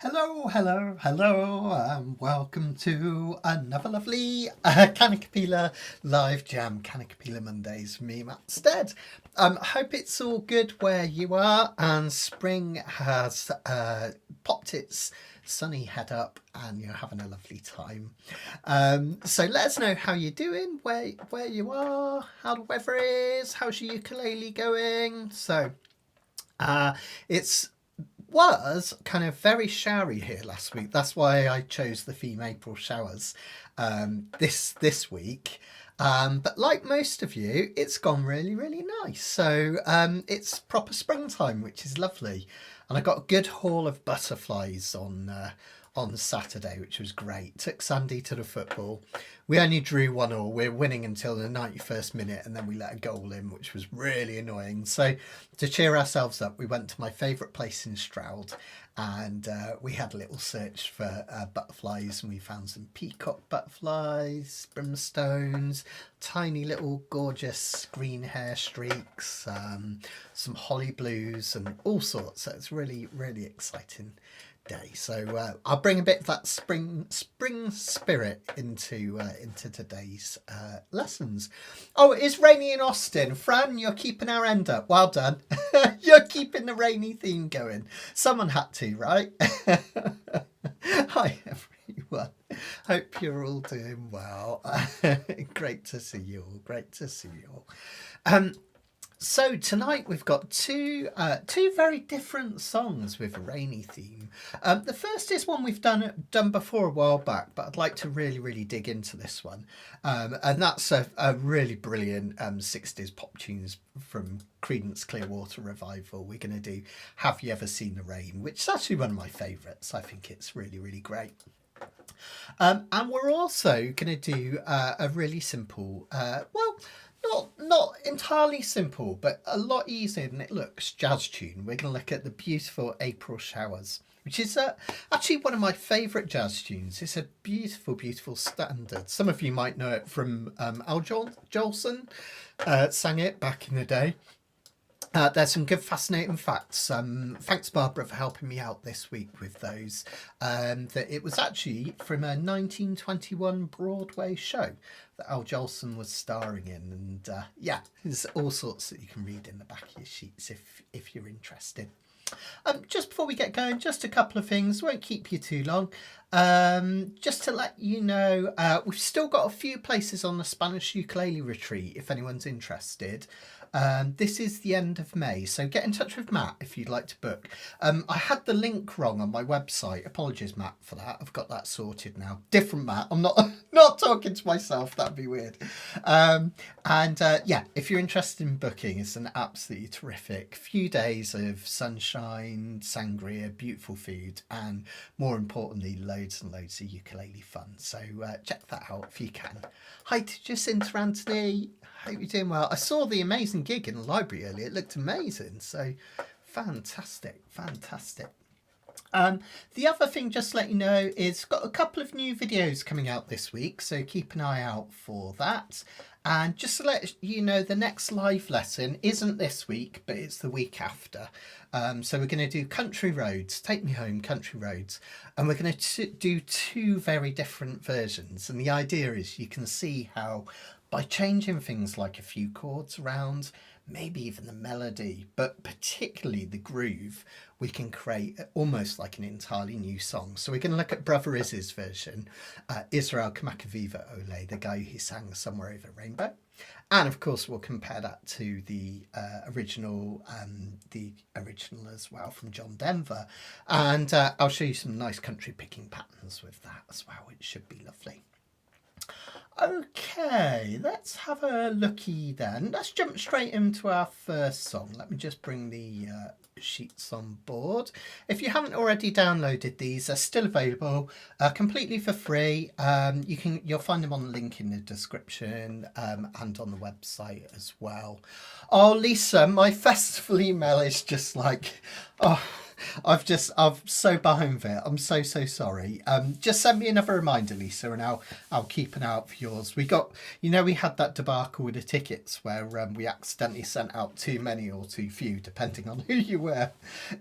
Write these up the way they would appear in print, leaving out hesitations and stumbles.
Hello, hello, hello, and welcome to another lovely Kanikapila live jam, Kanikapila Mondays, me, Matt Stead. Hope it's all good where you are, and spring has popped its sunny head up, and you're having a lovely time. So let us know how you're doing, where you are, how the weather is, how's your ukulele going. So it's was kind of very showery here last week. That's why I chose the theme April showers this week. But like most of you, it's gone really, really nice. So it's proper springtime, which is lovely. And I got a good haul of butterflies on Saturday, which was great. Took Sandy to the football. We only drew 1-1. We're winning until the 91st minute, and then we let a goal in, which was really annoying. So to cheer ourselves up, we went to my favourite place in Stroud, and we had a little search for butterflies, and we found some peacock butterflies, brimstones, tiny little gorgeous green hair streaks, some holly blues, and all sorts. So it's really, really exciting day. So I'll bring a bit of that spring spirit into today's lessons. Oh, it is rainy in Austin. Fran, you're keeping our end up. Well done. You're keeping the rainy theme going. Someone had to, right? Hi everyone. Hope you're all doing well. Great to see you all. Great to see you all. So tonight we've got two very different songs with a rainy theme. The first is one we've done before a while back, but I'd like to really dig into this one. And that's a really brilliant 60s pop tunes from Creedence Clearwater Revival. We're going to do Have You Ever Seen the Rain, which is actually one of my favourites. I think it's really great. And we're also going to do a really simple, not entirely simple, but a lot easier than it looks, jazz tune. We're going to look at the beautiful April Showers, which is actually one of my favourite jazz tunes. It's a beautiful standard. Some of you might know it from Al Jolson, sang it back in the day. There's some good fascinating facts. Thanks Barbara for helping me out this week with those. That it was actually from a 1921 Broadway show that Al Jolson was starring in, and there's all sorts that you can read in the back of your sheets if you're interested. Just before we get going, just a couple of things, won't keep you too long. Just to let you know, we've still got a few places on the Spanish ukulele retreat if anyone's interested. This is the end of May, so get in touch with Matt if you'd like to book. I had the link wrong on my website. Apologies, Matt, for that. I've got that sorted now. Different Matt. I'm not talking to myself. That'd be weird. If you're interested in booking, it's an absolutely terrific few days of sunshine, sangria, beautiful food, and more importantly, loads and loads of ukulele fun. So check that out if you can. Hi to Jacinta Anthony. Hope you're doing well. I saw the amazing gig in the library earlier. It looked amazing. So fantastic. The other thing, just to let you know, is got a couple of new videos coming out this week, so keep an eye out for that. And just to let you know, the next live lesson isn't this week, but it's the week after. So we're going to do Country Roads, Take Me Home, Country Roads, and we're going to do two very different versions. And the idea is you can see how by changing things like a few chords around, maybe even the melody, but particularly the groove, we can create almost like an entirely new song. So we're going to look at Brother Izzy's version, Israel Kamakaviva Ole, the guy who sang Somewhere Over Rainbow. And of course, we'll compare that to the original as well from John Denver. And I'll show you some nice country picking patterns with that as well, which should be lovely. Okay, let's have a looky then. Let's jump straight into our first song. Let me just bring the sheets on board. If you haven't already downloaded these, they're still available completely for free. You'll find them on the link in the description and on the website as well. Oh, Lisa, my festival email is just like, oh, I'm so behind it. I'm so sorry. Just send me another reminder, Lisa, and I'll keep an eye out for yours. We got, we had that debacle with the tickets where we accidentally sent out too many or too few, depending on who you were.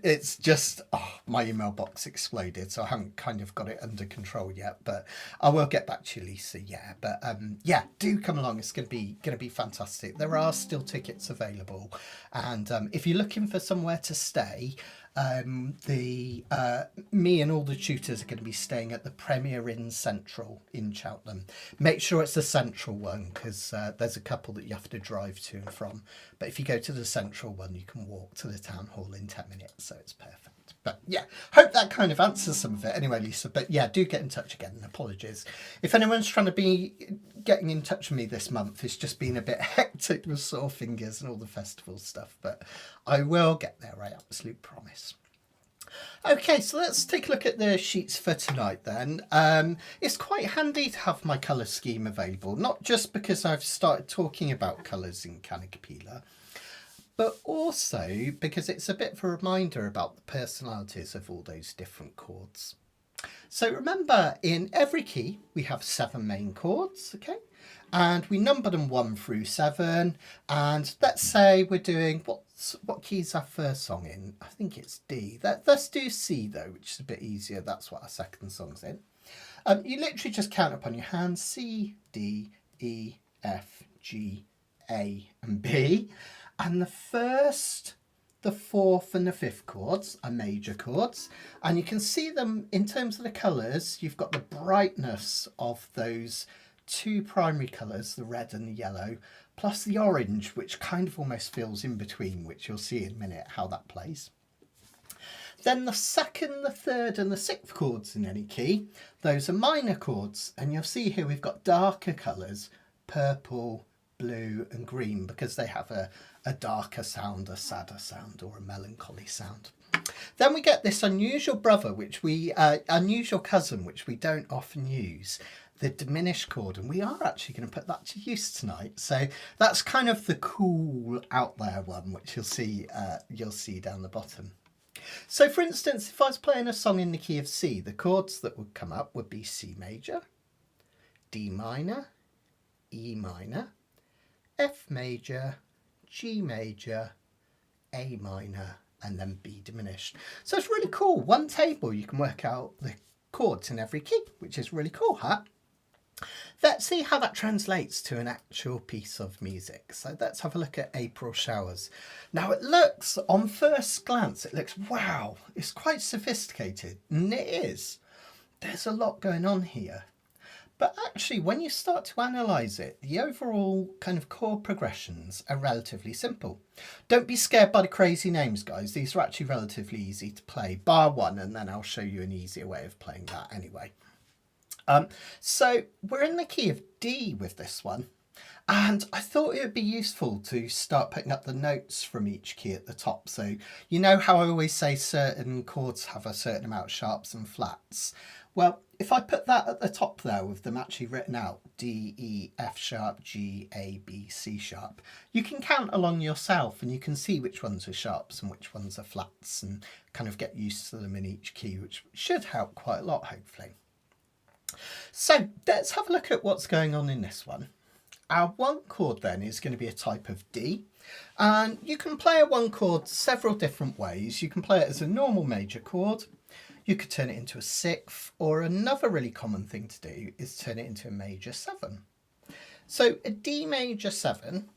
It's just, my email box exploded, so I haven't kind of got it under control yet. But I will get back to you, Lisa. Yeah, but yeah, do come along. It's gonna be fantastic. There are still tickets available, and if you're looking for somewhere to stay, me and all the tutors are going to be staying at the Premier Inn Central in Cheltenham. Make sure it's the central one, because there's a couple that you have to drive to and from. But if you go to the central one, you can walk to the town hall in 10 minutes, so it's perfect. But yeah, hope that kind of answers some of it anyway, Lisa. But yeah, do get in touch again, and apologies if anyone's trying to be getting in touch with me this month. It's just been a bit hectic with sore fingers and all the festival stuff, but I will get there, I absolutely promise. Okay, so let's take a look at the sheets for tonight then. It's quite handy to have my colour scheme available, not just because I've started talking about colours in Kanikapila, but also because it's a bit of a reminder about the personalities of all those different chords. So remember, in every key we have 7 main chords, okay? And we number them 1 through 7. And let's say we're doing, what key is our first song in? I think it's D. Let's do C though, which is a bit easier. That's what our second song's in. You literally just count up on your hands: C, D, E, F, G, A and B. And the first, the 4th and the 5th chords are major chords. And you can see them in terms of the colours. You've got the brightness of those 2 primary colours, the red and the yellow, plus the orange, which kind of almost feels in between, which you'll see in a minute how that plays. Then the 2nd, the 3rd and the 6th chords in any key, those are minor chords. And you'll see here we've got darker colours, purple, blue and green, because they have a darker sound, a sadder sound or a melancholy sound. Then we get this unusual unusual cousin, which we don't often use, the diminished chord, and we are actually going to put that to use tonight. So that's kind of the cool out there one, which you'll see down the bottom. So for instance, if I was playing a song in the key of C, the chords that would come up would be C major, D minor, E minor, F major, G major, A minor, and then B diminished. So it's really cool. One table, you can work out the chords in every key, which is really cool, huh? Let's see how that translates to an actual piece of music. So let's have a look at April Showers. Now it looks, on first glance, it looks, wow, it's quite sophisticated. And it is. There's a lot going on here. But actually, when you start to analyse it, the overall kind of chord progressions are relatively simple. Don't be scared by the crazy names, guys. These are actually relatively easy to play, bar one, and then I'll show you an easier way of playing that anyway. So we're in the key of D with this one, and I thought it would be useful to start picking up the notes from each key at the top. So you know how I always say certain chords have a certain amount of sharps and flats? Well, if I put that at the top there with them actually written out, D, E, F sharp, G, A, B, C sharp, you can count along yourself and you can see which ones are sharps and which ones are flats and kind of get used to them in each key, which should help quite a lot, hopefully. So let's have a look at what's going on in this one. Our 1 chord then is going to be a type of D, and you can play a 1 chord several different ways. You can play it as a normal major chord, you could turn it into a 6th, or another really common thing to do is turn it into a major 7. So a D major 7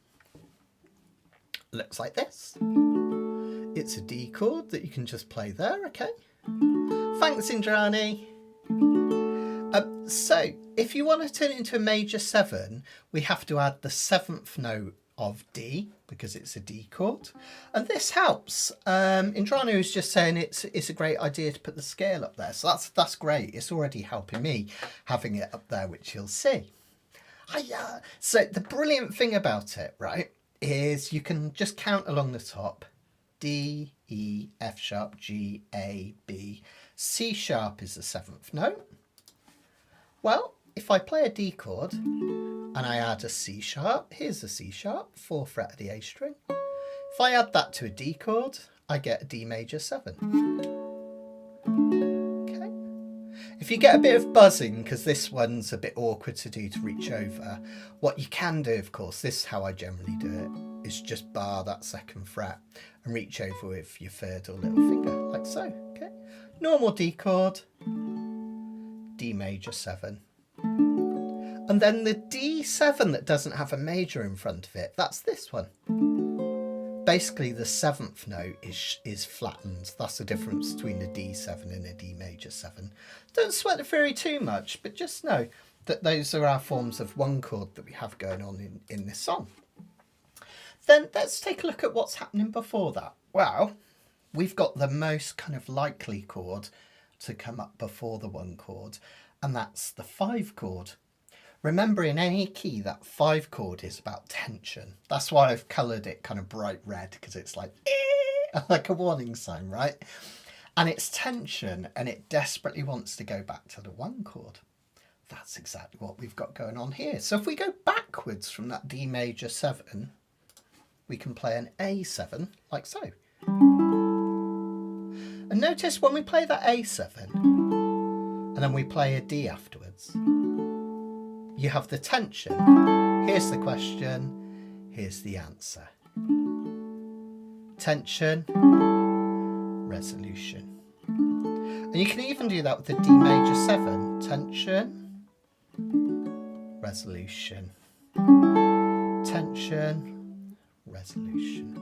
looks like this. It's a D chord that you can just play there, okay? Thanks, Indrani. So if you want to turn it into a major 7, we have to add the 7th note of D, because it's a D chord, and this helps. Indranu is just saying it's a great idea to put the scale up there, so that's great. It's already helping me having it up there, which you'll see. Hiya! So the brilliant thing about it, right, is you can just count along the top: D, E, F sharp, G, A, B. C sharp is the 7th note. Well, if I play a D chord and I add a C sharp, here's a C sharp, 4th fret of the A string. If I add that to a D chord, I get a D major 7. you get a bit of buzzing, because this one's a bit awkward to do to reach over, what you can do, of course, this is how I generally do it, is just bar that second fret and reach over with your third or little finger, like so. Okay, normal D chord, D major 7. And then the D7 that doesn't have a major in front of it, that's this one. Basically, the 7th note is flattened. That's the difference between a D7 and a D major 7. Don't sweat the theory too much, but just know that those are our forms of one chord that we have going on in this song. Then let's take a look at what's happening before that. Well, we've got the most kind of likely chord to come up before the one chord, and that's the 5 chord. Remember, in any key, that 5 chord is about tension. That's why I've coloured it kind of bright red, because it's like, like a warning sign, right? And it's tension, and it desperately wants to go back to the 1 chord. That's exactly what we've got going on here. So if we go backwards from that D major 7, we can play an A7, like so. And notice when we play that A7, and then we play a D afterwards, you have the tension. Here's the question, here's the answer. Tension, resolution. And you can even do that with the D major 7. Tension, resolution. Tension, resolution.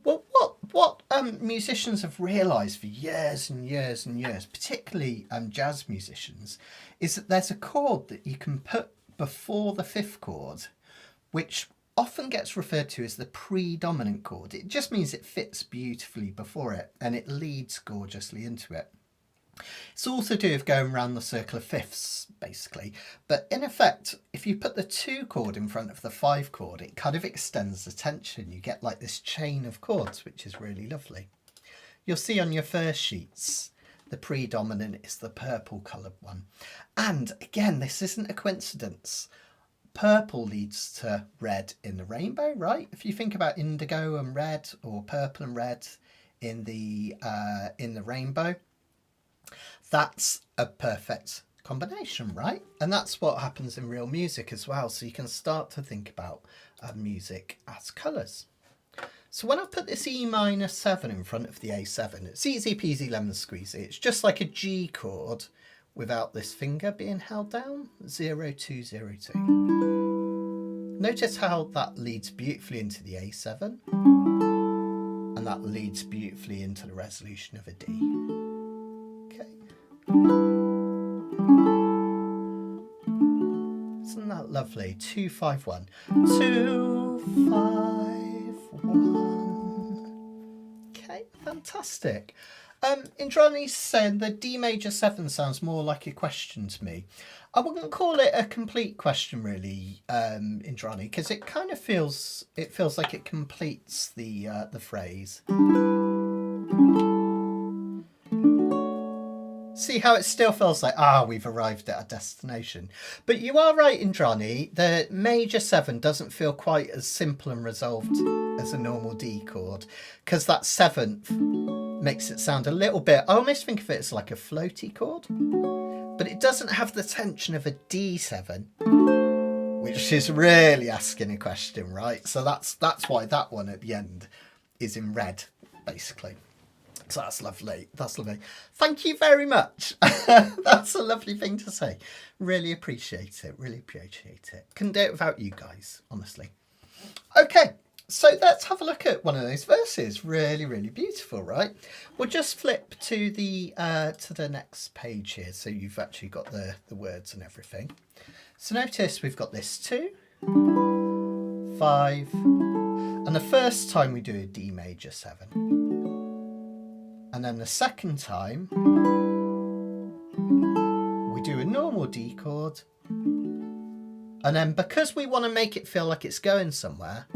Well, what musicians have realised for years and years and years, particularly jazz musicians, is that there's a chord that you can put before the 5th chord, which often gets referred to as the predominant chord. It just means it fits beautifully before it and it leads gorgeously into it. It's also to do with going around the circle of fifths, basically. But in effect, if you put the 2 chord in front of the 5 chord, it kind of extends the tension. You get like this chain of chords, which is really lovely. You'll see on your first sheets, the predominant is the purple coloured one. And again, this isn't a coincidence. Purple leads to red in the rainbow, right? If you think about indigo and red, or purple and red in the rainbow, that's a perfect combination, right? And that's what happens in real music as well. So you can start to think about music as colours. So when I put this E minor 7 in front of the A7, it's easy peasy lemon squeezy. It's just like a G chord without this finger being held down, 0, 2, 0, 2. Notice how that leads beautifully into the A7, and that leads beautifully into the resolution of a D. Okay. Isn't that lovely? 2, 5, 1. 2, 5, 1. Okay, fantastic. Indrani's saying the D major 7 sounds more like a question to me. I wouldn't call it a complete question really, Indrani, because it kind of feels like it completes the phrase. See how it still feels like, we've arrived at a destination. But you are right, Indrani, the major 7 doesn't feel quite as simple and resolved as a normal D chord, because that 7th makes it sound a little bit, I almost think of it as like a floaty chord, but it doesn't have the tension of a D7, which is really asking a question, right? So that's why that one at the end is in red, basically. So that's lovely. That's lovely. Thank you very much. That's a lovely thing to say. Really appreciate it. Really appreciate it. Couldn't do it without you guys, honestly. Okay, so let's have a look at one of those verses. Really, really beautiful, right? We'll just flip to the next page here, so you've actually got the words and everything. So notice we've got this 2, 5, and the first time we do a D major 7. And then the second time, we do a normal D chord. And then because we want to make it feel like it's going somewhere,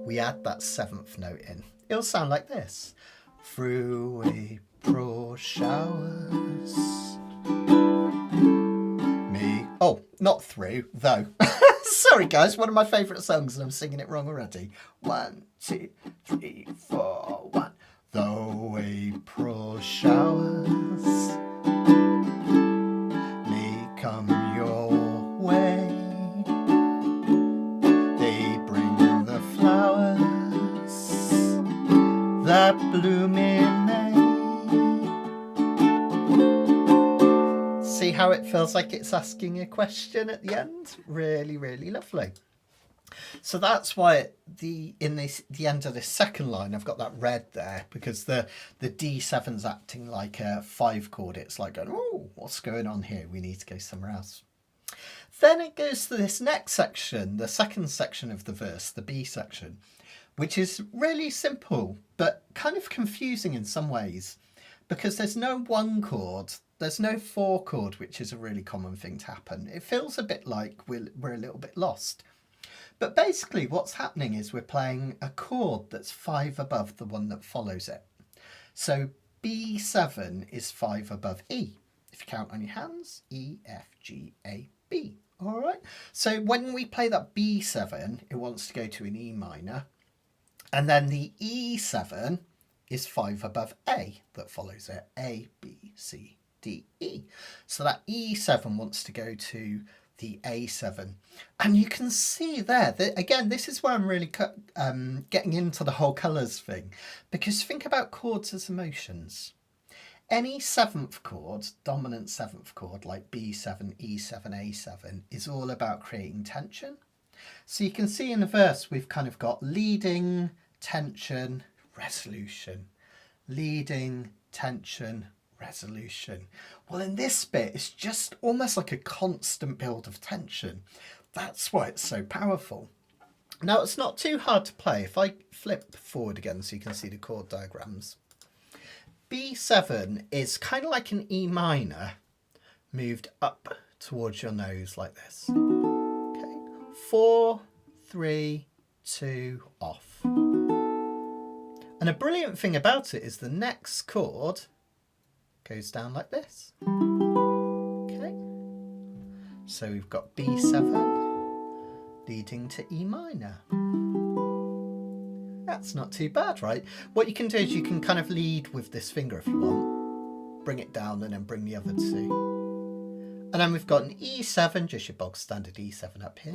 we add that 7th note in. It'll sound like this. Through April showers. Oh, not through, though. Sorry guys, one of my favourite songs and I'm singing it wrong already. 1, 2, 3, 4, 1. Though April showers how it feels like it's asking a question at the end? Really, really lovely. So that's why the end of this second line, I've got that red there, because the D7's acting like a 5 chord. It's like going, oh, what's going on here? We need to go somewhere else. Then it goes to this next section, the second section of the verse, the B section, which is really simple, but kind of confusing in some ways, because there's no 1 chord, there's no 4 chord, which is a really common thing to happen. It feels a bit like we're a little bit lost. But basically what's happening is we're playing a chord that's 5 above the one that follows it. So B7 is 5 above E. If you count on your hands, E, F, G, A, B. All right. So when we play that B7, it wants to go to an E minor. And then the E7 is 5 above A that follows it. A, B, C, D, E. So that E7 wants to go to the A7. And you can see there that, again, this is where I'm really getting into the whole colours thing, because think about chords as emotions. Any 7th chord, dominant 7th chord, like B7, E7, A7, is all about creating tension. So you can see in the verse, we've kind of got leading, tension, resolution. Leading, tension, resolution. Well, in this bit, it's just almost like a constant build of tension. That's why it's so powerful. Now, it's not too hard to play. If I flip forward again so you can see the chord diagrams. B7 is kind of like an E minor moved up towards your nose like this. Okay, 4, 3, 2, off. And a brilliant thing about it is the next chord goes down like this. Okay, so we've got B7 leading to E minor. That's not too bad, right? What you can do is you can kind of lead with this finger if you want, bring it down and then bring the other 2. And then we've got an E7, just your bog standard E7 up here,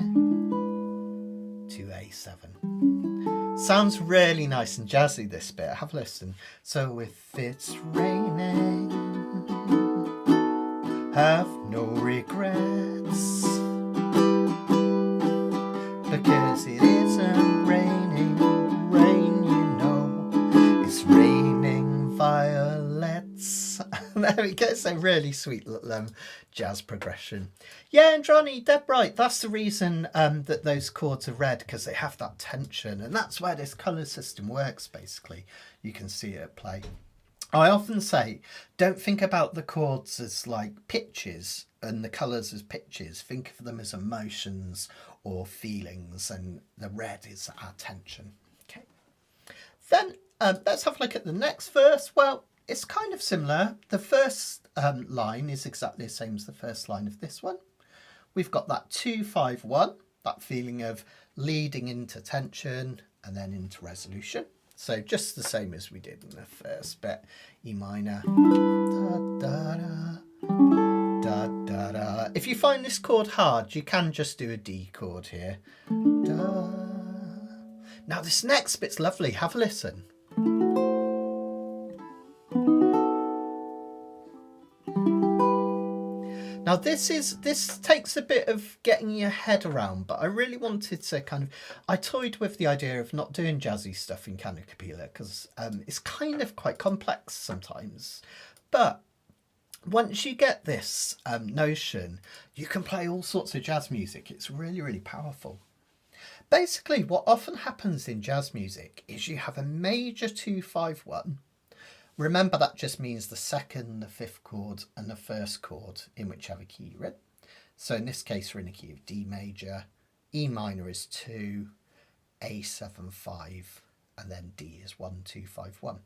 to A7. Sounds really nice and jazzy, this bit. Have a listen. So if it's raining, have no regrets, because it isn't raining rain, you know, it's raining violets. There we go. It's a really sweet little jazz progression. Yeah, and Johnny, dead right. That's the reason that those chords are red, because they have that tension, and that's where this colour system works, basically. You can see it at play. I often say, don't think about the chords as like pitches and the colours as pitches. Think of them as emotions or feelings, and the red is our tension. Okay. Then let's have a look at the next verse. Well, it's kind of similar. The first line is exactly the same as the first line of this one. We've got that 2-5-1, that feeling of leading into tension and then into resolution. So just the same as we did in the first bit. E minor. Da, da, da, da, da, da. If you find this chord hard, you can just do a D chord here. Da. Now this next bit's lovely. Have a listen. Now this takes a bit of getting your head around, but I really wanted to I toyed with the idea of not doing jazzy stuff in Kanikapila because it's kind of quite complex sometimes. But once you get this notion, you can play all sorts of jazz music. It's really, really powerful. Basically, what often happens in jazz music is you have a major 2-5-1. Remember, that just means the second, the fifth chord and the first chord in whichever key you're in. So in this case, we're in a key of D major, E minor is 2, A7, 5, and then D is 1, 2, 5, 1.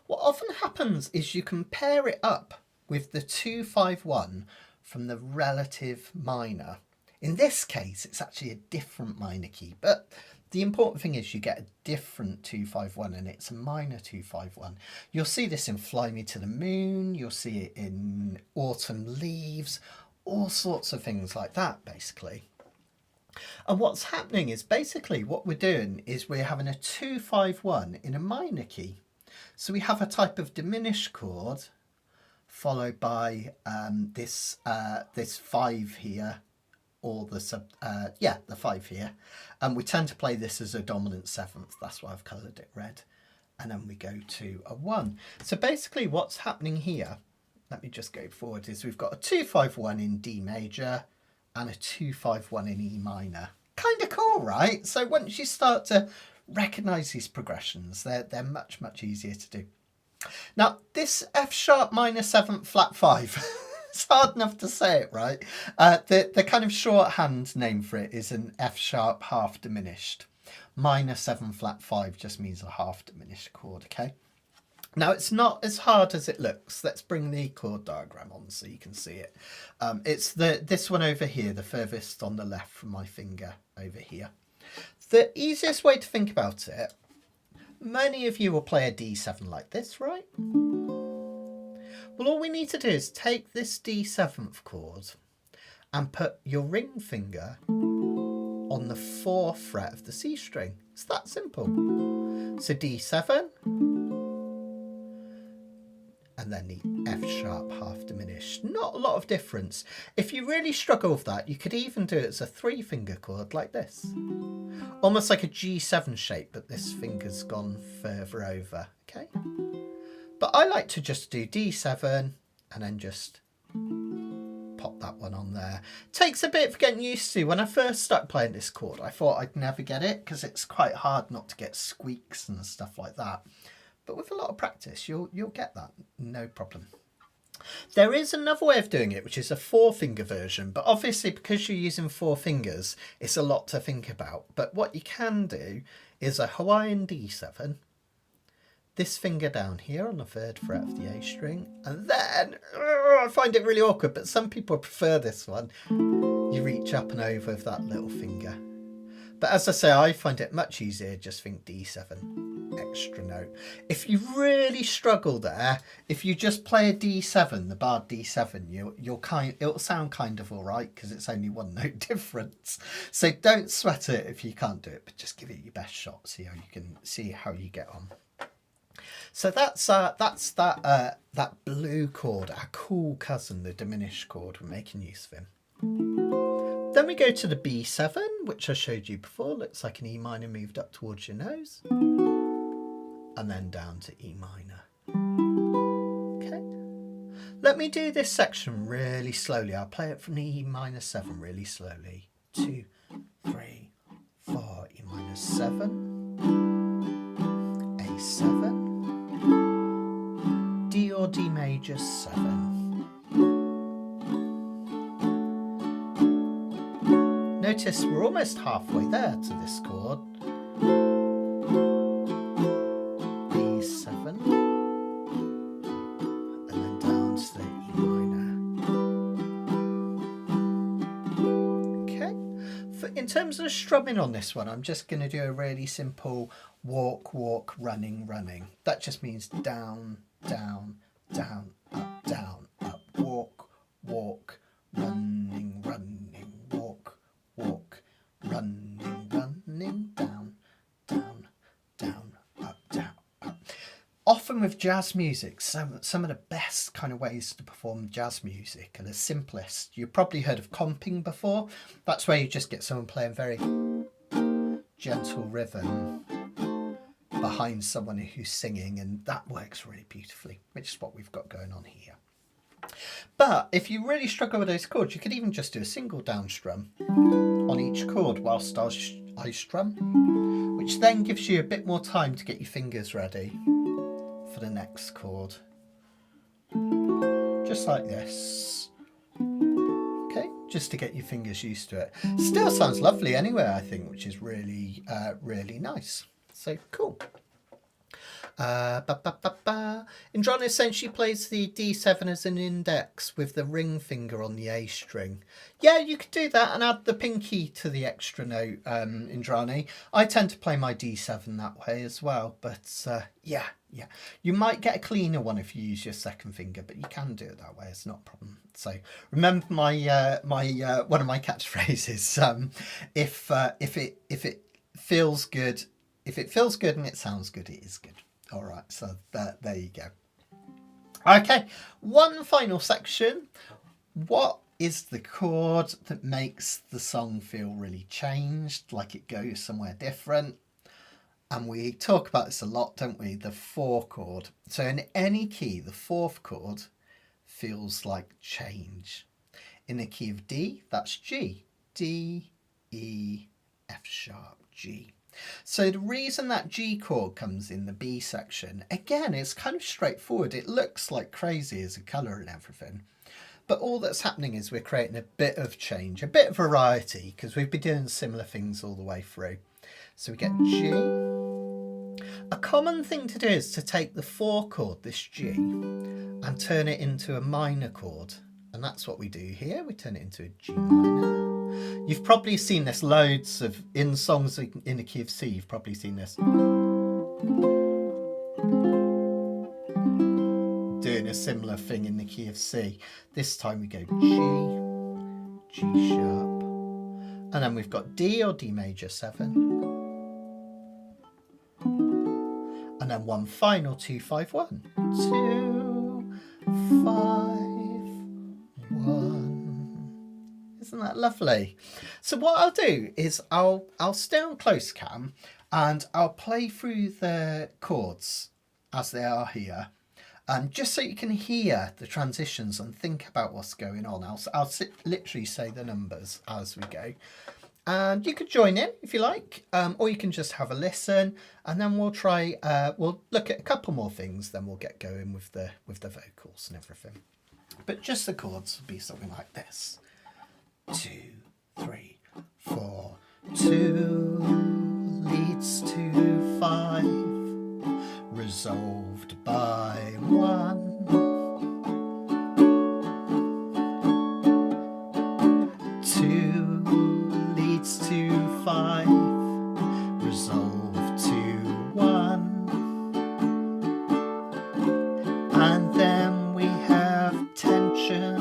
What often happens is you can pair it up with the 2-5-1 from the relative minor. In this case, it's actually a different minor key, but the important thing is you get a different 2-5-1 and it's a minor 2-5-1. You'll see this in Fly Me to the Moon, you'll see it in Autumn Leaves, all sorts of things like that, basically. And what's happening is basically what we're doing is we're having a 2-5-1 in a minor key. So we have a type of diminished chord followed by this 5 here, or the the 5 here, and we tend to play this as a dominant 7th. That's why I've coloured it red. And then we go to a 1. So basically what's happening here, let me just go forward, is we've got a 2-5-1 in D major and a 2-5-1 in E minor. Kind of cool, right? So once you start to recognise these progressions, they're much, much easier to do. Now, this F sharp minor 7th flat 5, it's hard enough to say it, right? The kind of shorthand name for it is an F sharp half diminished. Minor 7 flat 5 just means a half diminished chord, okay? Now, it's not as hard as it looks. Let's bring the chord diagram on so you can see it. It's this one over here, the furthest on the left from my finger over here. The easiest way to think about it, many of you will play a D7 like this, right? Well, all we need to do is take this D7th chord and put your ring finger on the 4th fret of the C string. It's that simple. So D7, and then the F sharp half diminished. Not a lot of difference. If you really struggle with that, you could even do it as a 3-finger chord like this. Almost like a G7 shape, but this finger's gone further over, okay? But I like to just do D7 and then just pop that one on there. Takes a bit of getting used to. When I first started playing this chord, I thought I'd never get it because it's quite hard not to get squeaks and stuff like that. But with a lot of practice, you'll get that, no problem. There is another way of doing it, which is a 4-finger version, but obviously because you're using 4 fingers, it's a lot to think about. But what you can do is a Hawaiian D7, this finger down here on the 3rd fret of the A string, and then, I find it really awkward, but some people prefer this one. You reach up and over with that little finger. But as I say, I find it much easier, just think D7, extra note. If you really struggle there, if you just play a D7, the barred D7, it'll sound kind of all right because it's only 1 note difference. So don't sweat it if you can't do it, but just give it your best shot, see how you get on. So that's that blue chord, our cool cousin, the diminished chord. We're making use of him. Then we go to the B7, which I showed you before. Looks like an E minor moved up towards your nose. And then down to E minor. Okay. Let me do this section really slowly. I'll play it from the E minor 7 really slowly. 2, 3, 4, E minor 7, A7, D or D major 7. Notice we're almost halfway there to this chord. B7, and then down to the E minor. Okay. In terms of the strumming on this one, I'm just going to do a really simple walk, walk, running, running. That just means down, down, down, up, walk, walk, running, running, walk, walk, running, running, down, down, down, up, down, up. Often with jazz music, some of the best kind of ways to perform jazz music are the simplest. You've probably heard of comping before. That's where you just get someone playing very gentle rhythm behind someone who's singing, and that works really beautifully, which is what we've got going on here. But if you really struggle with those chords, you could even just do a single down strum on each chord whilst I strum, which then gives you a bit more time to get your fingers ready for the next chord. Just like this. Okay, just to get your fingers used to it. Still sounds lovely anyway, I think, which is really, really nice. So cool. Indrani essentially plays the D7 as an index with the ring finger on the A string. Yeah, you could do that and add the pinky to the extra note, Indrani. I tend to play my D7 that way as well, but yeah. You might get a cleaner one if you use your 2nd finger, but you can do it that way. It's not a problem. So remember my one of my catchphrases. If it feels good, if it feels good and it sounds good, it is good. All right, so there you go. Okay, one final section. What is the chord that makes the song feel really changed, like it goes somewhere different? And we talk about this a lot, don't we? The 4 chord. So in any key, the 4th chord feels like change. In the key of D, that's G. D, E, F sharp, G. So the reason that G chord comes in the B section, again, it's kind of straightforward. It looks like crazy as a colour and everything. But all that's happening is we're creating a bit of change, a bit of variety, because we've been doing similar things all the way through. So we get G. A common thing to do is to take the 4 chord, this G, and turn it into a minor chord. And that's what we do here. We turn it into a G minor. You've probably seen this loads of, in songs in the key of C, you've probably seen this. Doing a similar thing in the key of C. This time we go G, G sharp. And then we've got D or D major 7. And then one final 2, 5, 1. 2, 5, 1. Isn't that lovely? So what I'll do is I'll stay on close cam and I'll play through the chords as they are here. Just so you can hear the transitions and think about what's going on. I'll literally say the numbers as we go. And you could join in if you like, or you can just have a listen, and then we'll try. We'll look at a couple more things, then we'll get going with the vocals and everything. But just the chords would be something like this: 2, 3, 4. 2 leads to 5, resolved by 1. 2 leads to 5, resolved to 1. And then we have tension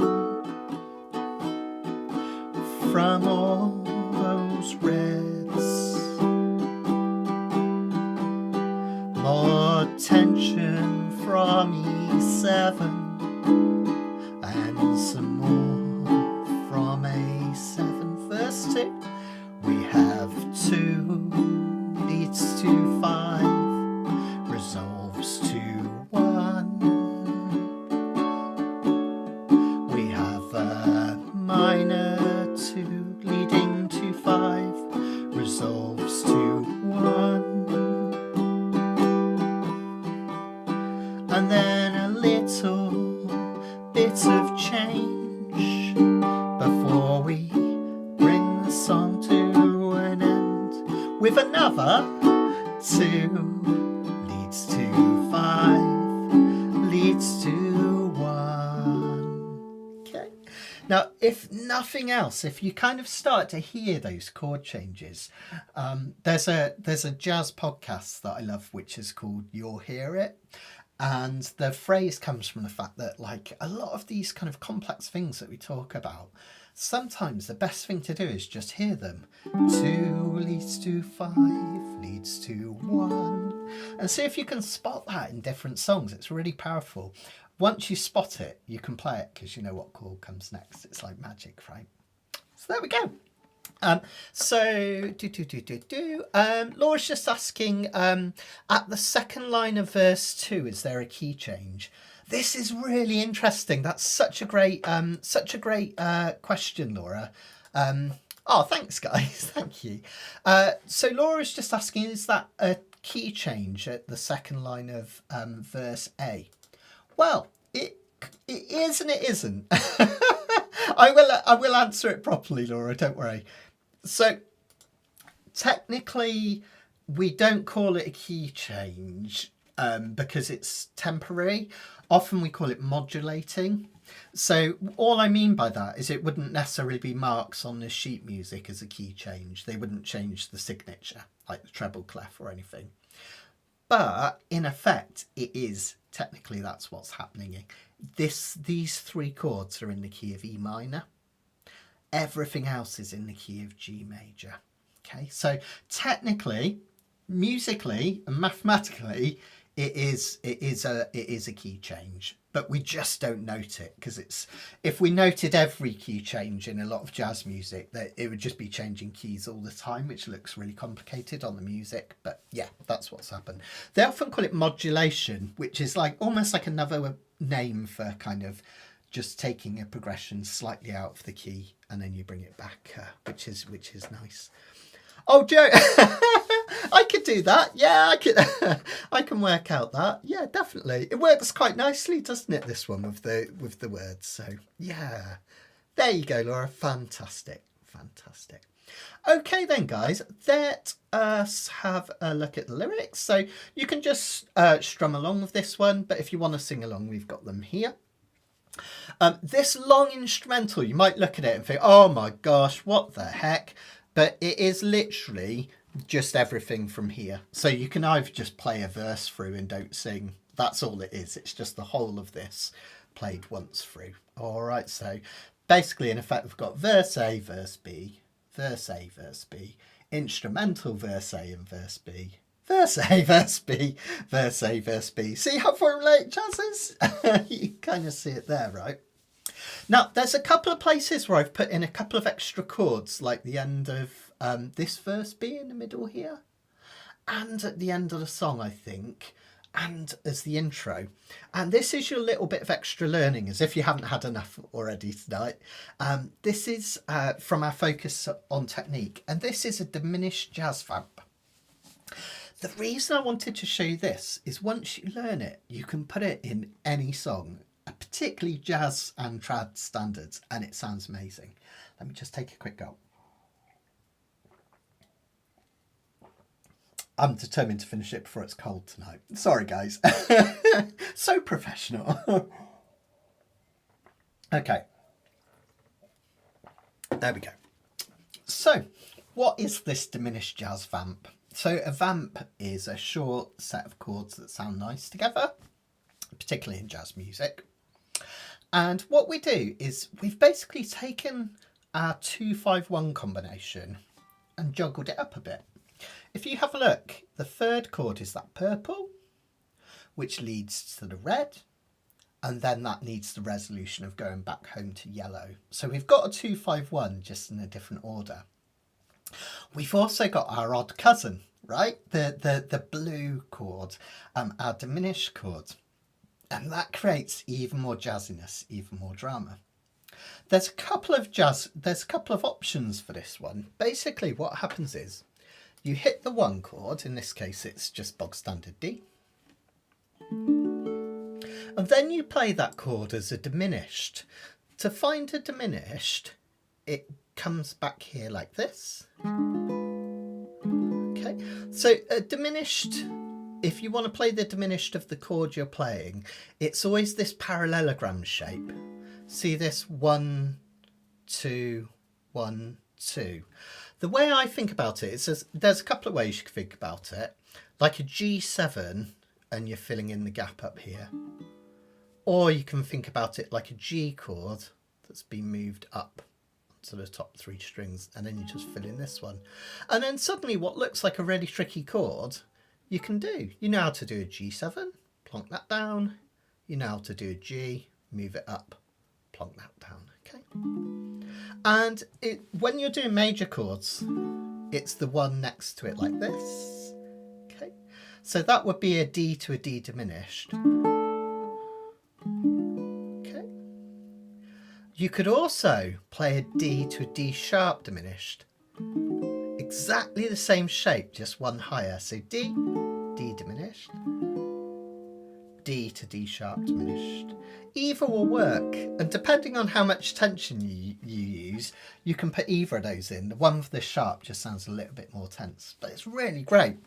from all those reds. More tension from E7 and some more from A7. Verse 2, we have 2 leads to 5, resolves to 1. We have a minor 2 leading to 5, resolves to 1. And then a little bit of change before we bring the song to an end with another 2 leads to 5, leads to 1. Okay. Now, if nothing else, if you kind of start to hear those chord changes, there's a jazz podcast that I love, which is called You'll Hear It. And the phrase comes from the fact that, like, a lot of these kind of complex things that we talk about, sometimes the best thing to do is just hear them. 2 leads to 5, leads to 1. And see if you can spot that in different songs. It's really powerful. Once you spot it, you can play it because you know what chord comes next. It's like magic, right? So there we go. Laura's just asking, at the second line of verse 2, is there a key change? This is really interesting. That's such a great question, Laura. Oh, thanks, guys. Thank you. So Laura's just asking, is that a key change at the second line of verse A? Well, it is and it isn't. I will answer it properly, Laura. Don't worry. So technically, we don't call it a key change because it's temporary. Often we call it modulating. So all I mean by that is it wouldn't necessarily be marks on the sheet music as a key change. They wouldn't change the signature, like the treble clef or anything. But in effect, it is technically that's what's happening. These 3 chords are in the key of E minor. Everything else is in the key of G major. Okay, so technically, musically and mathematically, it is a key change, but we just don't note it because if we noted every key change in a lot of jazz music, that it would just be changing keys all the time, which looks really complicated on the music. But yeah, that's what's happened. They often call it modulation, which is like almost like another name for kind of just taking a progression slightly out of the key and then you bring it back, which is nice. Oh, Joe, I could do that. Yeah, I could. I can work out that. Yeah, definitely. It works quite nicely, doesn't it? This one with the words. So yeah, there you go, Laura. Fantastic, fantastic. Okay then, guys. Let us have a look at the lyrics. So you can just strum along with this one, but if you want to sing along, we've got them here. This long instrumental, you might look at it and think, "Oh my gosh, what the heck?" But it is literally just everything from here. So you can either just play a verse through and don't sing. That's all it is. It's just the whole of this played once through. All right. So basically, in effect, we've got verse A, verse B, verse A, verse B, instrumental verse A and verse B, verse A, verse B, verse A, verse B. See how formulaic jazz is? You kind of see it there, right? Now, there's a couple of places where I've put in a couple of extra chords, like the end of this verse B in the middle here, and at the end of the song, I think, and as the intro. And this is your little bit of extra learning, as if you haven't had enough already tonight. This is from our focus on technique, and this is a diminished jazz vamp. The reason I wanted to show you this is once you learn it, you can put it in any song, particularly jazz and trad standards, and it sounds amazing. Let me just take a quick go. I'm determined to finish it before it's cold tonight. Sorry, guys. So professional. Okay. There we go. So, what is this diminished jazz vamp? So, a vamp is a short set of chords that sound nice together, particularly in jazz music. And what we do is we've basically taken our 2-5-1 combination and juggled it up a bit. If you have a look, the third chord is that purple, which leads to the red, and then that needs the resolution of going back home to yellow. So we've got a 2-5-1 just in a different order. We've also got our odd cousin, right? The blue chord, our diminished chord. And that creates even more jazziness, even more drama. There's a couple of options for this one. Basically, what happens is you hit the one chord, in this case it's just bog standard D, and then you play that chord as a diminished. To find a diminished, it comes back here like this. Okay, so a diminished, if you want to play the diminished of the chord you're playing, it's always this parallelogram shape. See this 1, 2, 1, 2. The way I think about it is there's a couple of ways you can think about it. Like a G7 and you're filling in the gap up here. Or you can think about it like a G chord that's been moved up to the top 3 strings and then you just fill in this one. And then suddenly what looks like a really tricky chord you can do. You know how to do a G7, plonk that down. You know how to do a G, move it up, plonk that down, okay? And when you're doing major chords, it's the one next to it like this, okay? So that would be a D to a D diminished. Okay. You could also play a D to a D sharp diminished. Exactly the same shape, just one higher. So D, D diminished, D to D sharp diminished. Either will work, and depending on how much tension you use, you can put either of those in. The one with the sharp just sounds a little bit more tense, but it's really great.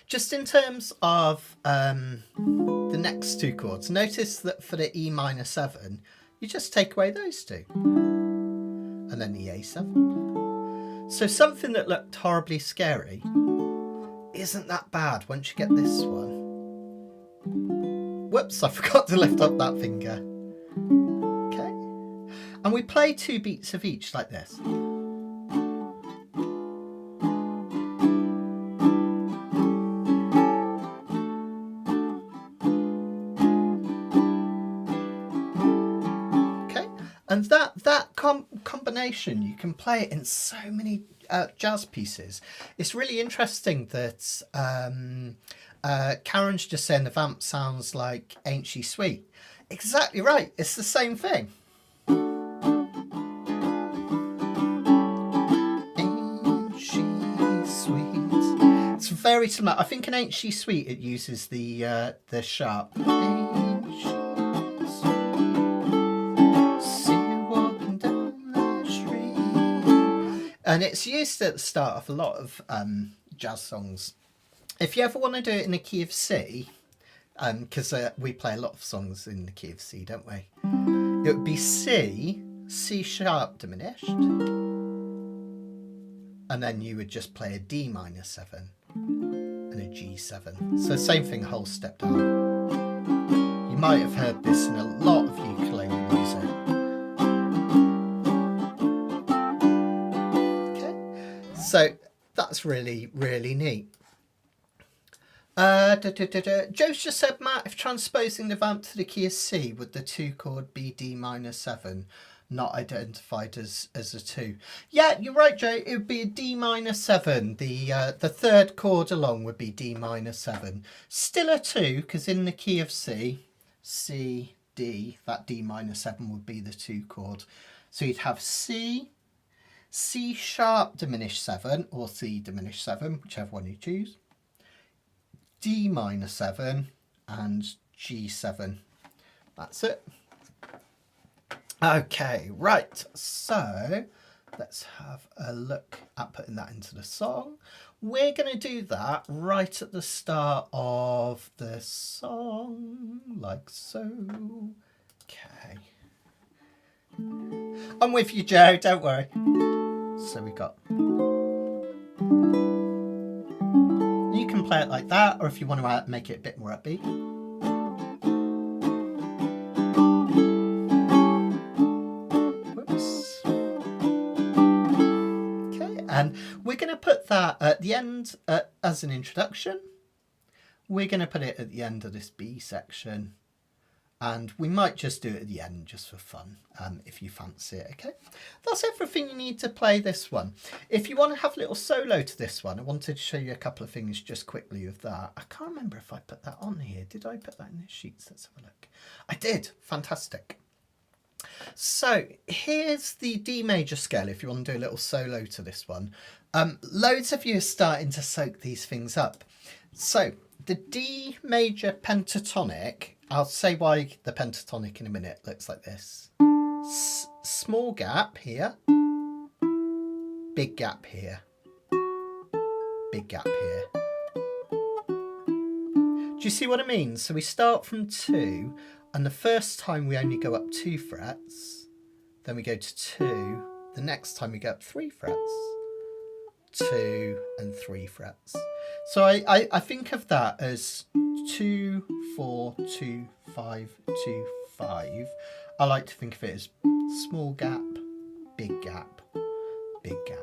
Just in terms of the next 2 chords, notice that for the E minor 7, you just take away those 2, and then the A7. So something that looked horribly scary isn't that bad once you get this one. Whoops, I forgot to lift up that finger. Okay. And we play 2 beats of each like this. combination. You can play it in so many jazz pieces. It's really interesting that Karen's just saying the vamp sounds like Ain't She Sweet. Exactly right. It's the same thing. Ain't she sweet? It's very similar. I think in Ain't She Sweet it uses the sharp. Ain't she sweet? See you walking down the street. And it's used at the start of a lot of jazz songs. If you ever want to do it in the key of C, because we play a lot of songs in the key of C, don't we? It would be C, C sharp diminished, and then you would just play a D minor 7 and a G7. So same thing, a whole step down. You might have heard this in a lot of ukulele music. Okay, so that's really, really neat. Joe's just said, Matt, if transposing the vamp to the key of C, would the 2 chord be D minor 7, not identified as a 2? Yeah, you're right, Joe. It would be a D minor 7. The 3rd chord along would be D minor 7. Still a 2, because in the key of C, C, D, that D minor 7 would be the 2 chord. So you'd have C, C sharp diminished 7, or C diminished 7, whichever one you choose. D minor 7 and G7. That's it. Okay, right. So let's have a look at putting that into the song. We're going to do that right at the start of the song, like so. Okay. I'm with you, Joe, don't worry. So we got... You can play it like that, or if you want to make it a bit more upbeat. Whoops. Okay, and we're going to put that at the end as an introduction. We're going to put it at the end of this B section. And we might just do it at the end just for fun, if you fancy it, okay? That's everything you need to play this one. If you want to have a little solo to this one, I wanted to show you a couple of things just quickly of that. I can't remember if I put that on here. Did I put that in the sheets? Let's have a look. I did. Fantastic. So here's the D major scale if you want to do a little solo to this one. Loads of you are starting to soak these things up. So the D major pentatonic, I'll say why the pentatonic in a minute, looks like this. Small gap here, big gap here, big gap here. Do you see what I mean? So we start from 2, and the first time we only go up 2 frets, then we go to 2, the next time we go up 3 frets, 2 and 3 frets. So I think of that as 2, 4, 2, 5, 2, 5. I like to think of it as small gap, big gap, big gap.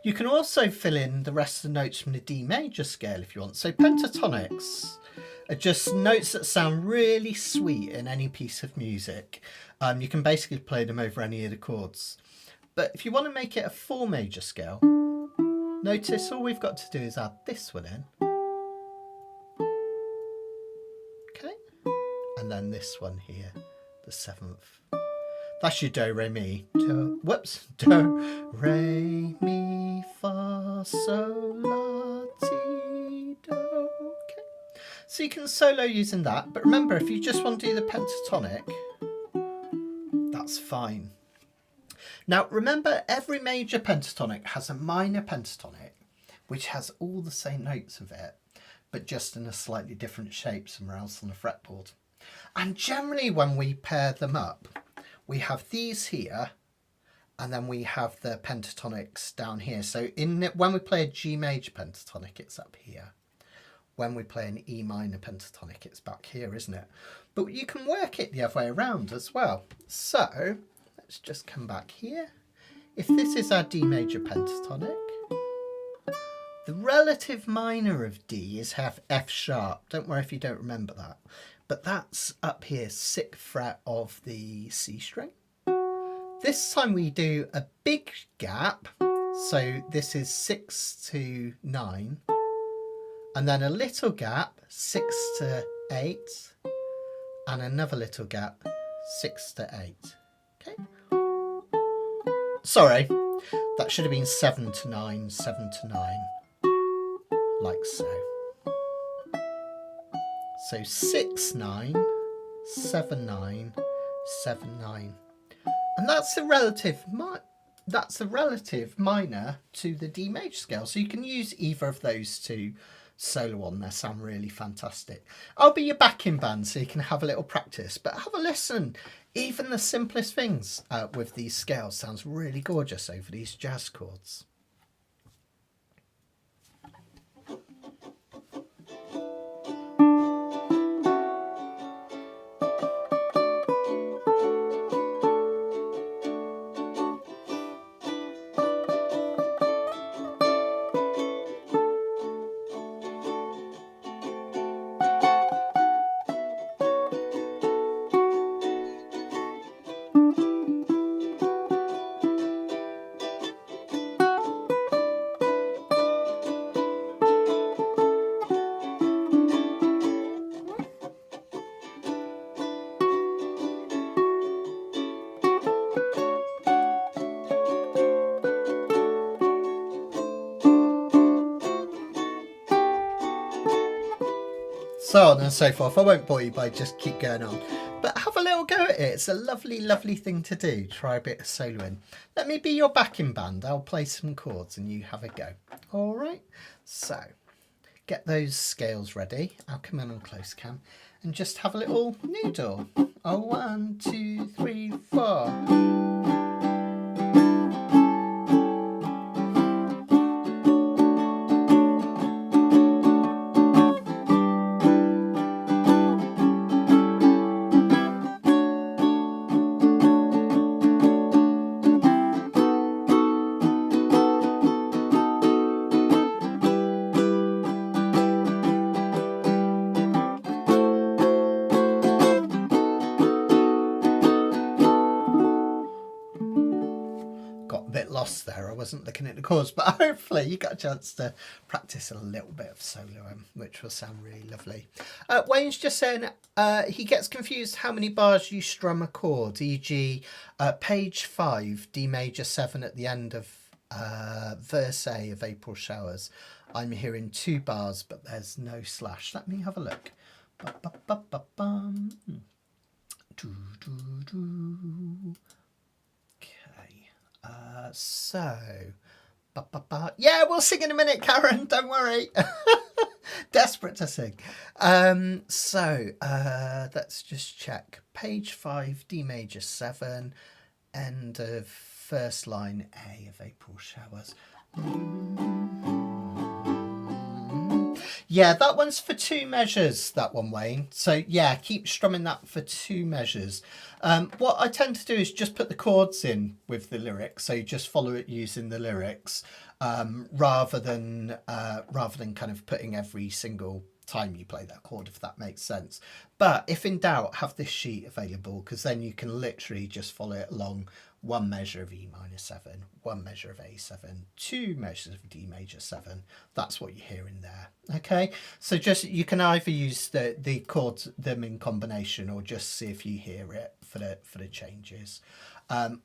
You can also fill in the rest of the notes from the D major scale if you want. So pentatonics are just notes that sound really sweet in any piece of music. You can basically play them over any of the chords. But if you want to make it a 4 major scale, notice all we've got to do is add this one in. Okay. And then this one here, the 7th. That's your do, re, mi. Do, whoops. Do, re, mi, fa, sol, la, ti, do. Okay. So you can solo using that. But remember, if you just want to do the pentatonic, that's fine. Now, remember, every major pentatonic has a minor pentatonic, which has all the same notes of it, but just in a slightly different shape somewhere else on the fretboard. And generally, when we pair them up, we have these here, and then we have the pentatonics down here. So when we play a G major pentatonic, it's up here. When we play an E minor pentatonic, it's back here, isn't it? But you can work it the other way around as well. So let's just come back here. If this is our D major pentatonic, the relative minor of D is F sharp. Don't worry if you don't remember that. But that's up here, 6th fret of the C string. This time we do a big gap, so this is 6 to 9, and then a little gap, 6 to 8, and another little gap, 6 to 8. Okay. Sorry, that should have been 7 to 9, 7 to 9, like so. So 6, 9, 7, 9, 7, 9. And that's a relative minor to the D major scale. So you can use either of those to solo on. They sound really fantastic. I'll be your backing band so you can have a little practice, but have a listen. Even the simplest things with these scales sounds really gorgeous over these jazz chords. So on and so forth. I won't bore you by just keep going on, but have a little go at it. It's a lovely, lovely thing to do. Try a bit of soloing. Let me be your backing band. I'll play some chords and you have a go. All right. So get those scales ready. I'll come in on close cam and just have a little noodle. Oh, 1, 2, 3, 4. Lost there. I wasn't looking at the chords, but hopefully you got a chance to practice a little bit of soloing, which will sound really lovely. Wayne's just saying he gets confused how many bars you strum a chord, e.g. Page 5, D major 7 at the end of verse A of April Showers. I'm hearing 2 bars, but there's no slash. Let me have a look. Yeah, we'll sing in a minute, Karen. Don't worry. Desperate to sing. Let's just check. Page 5, D major 7, end of first line A of April Showers. Yeah, that one's for 2 measures, that one, Wayne. So yeah, keep strumming that for 2 measures. What I tend to do is just put the chords in with the lyrics, so you just follow it using the lyrics, rather than kind of putting every single time you play that chord, if that makes sense. But if in doubt, have this sheet available, because then you can literally just follow it along. 1 measure of E minor 7, 1 measure of A7, 2 measures of D major 7. That's what you're hearing there. Okay, so just you can either use the chords them in combination, or just see if you hear it for the changes,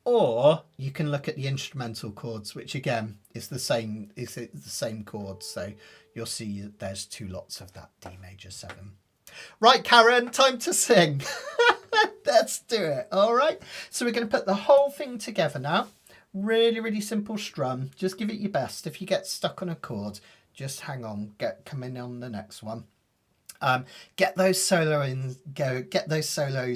or you can look at the instrumental chords, which again is the same chords. So you'll see there's 2 lots of that D major 7. Right, Karen, time to sing. Let's do it. All right. So we're going to put the whole thing together now. Really, really simple strum. Just give it your best. If you get stuck on a chord, just hang on. Come in on the next one. Get those solos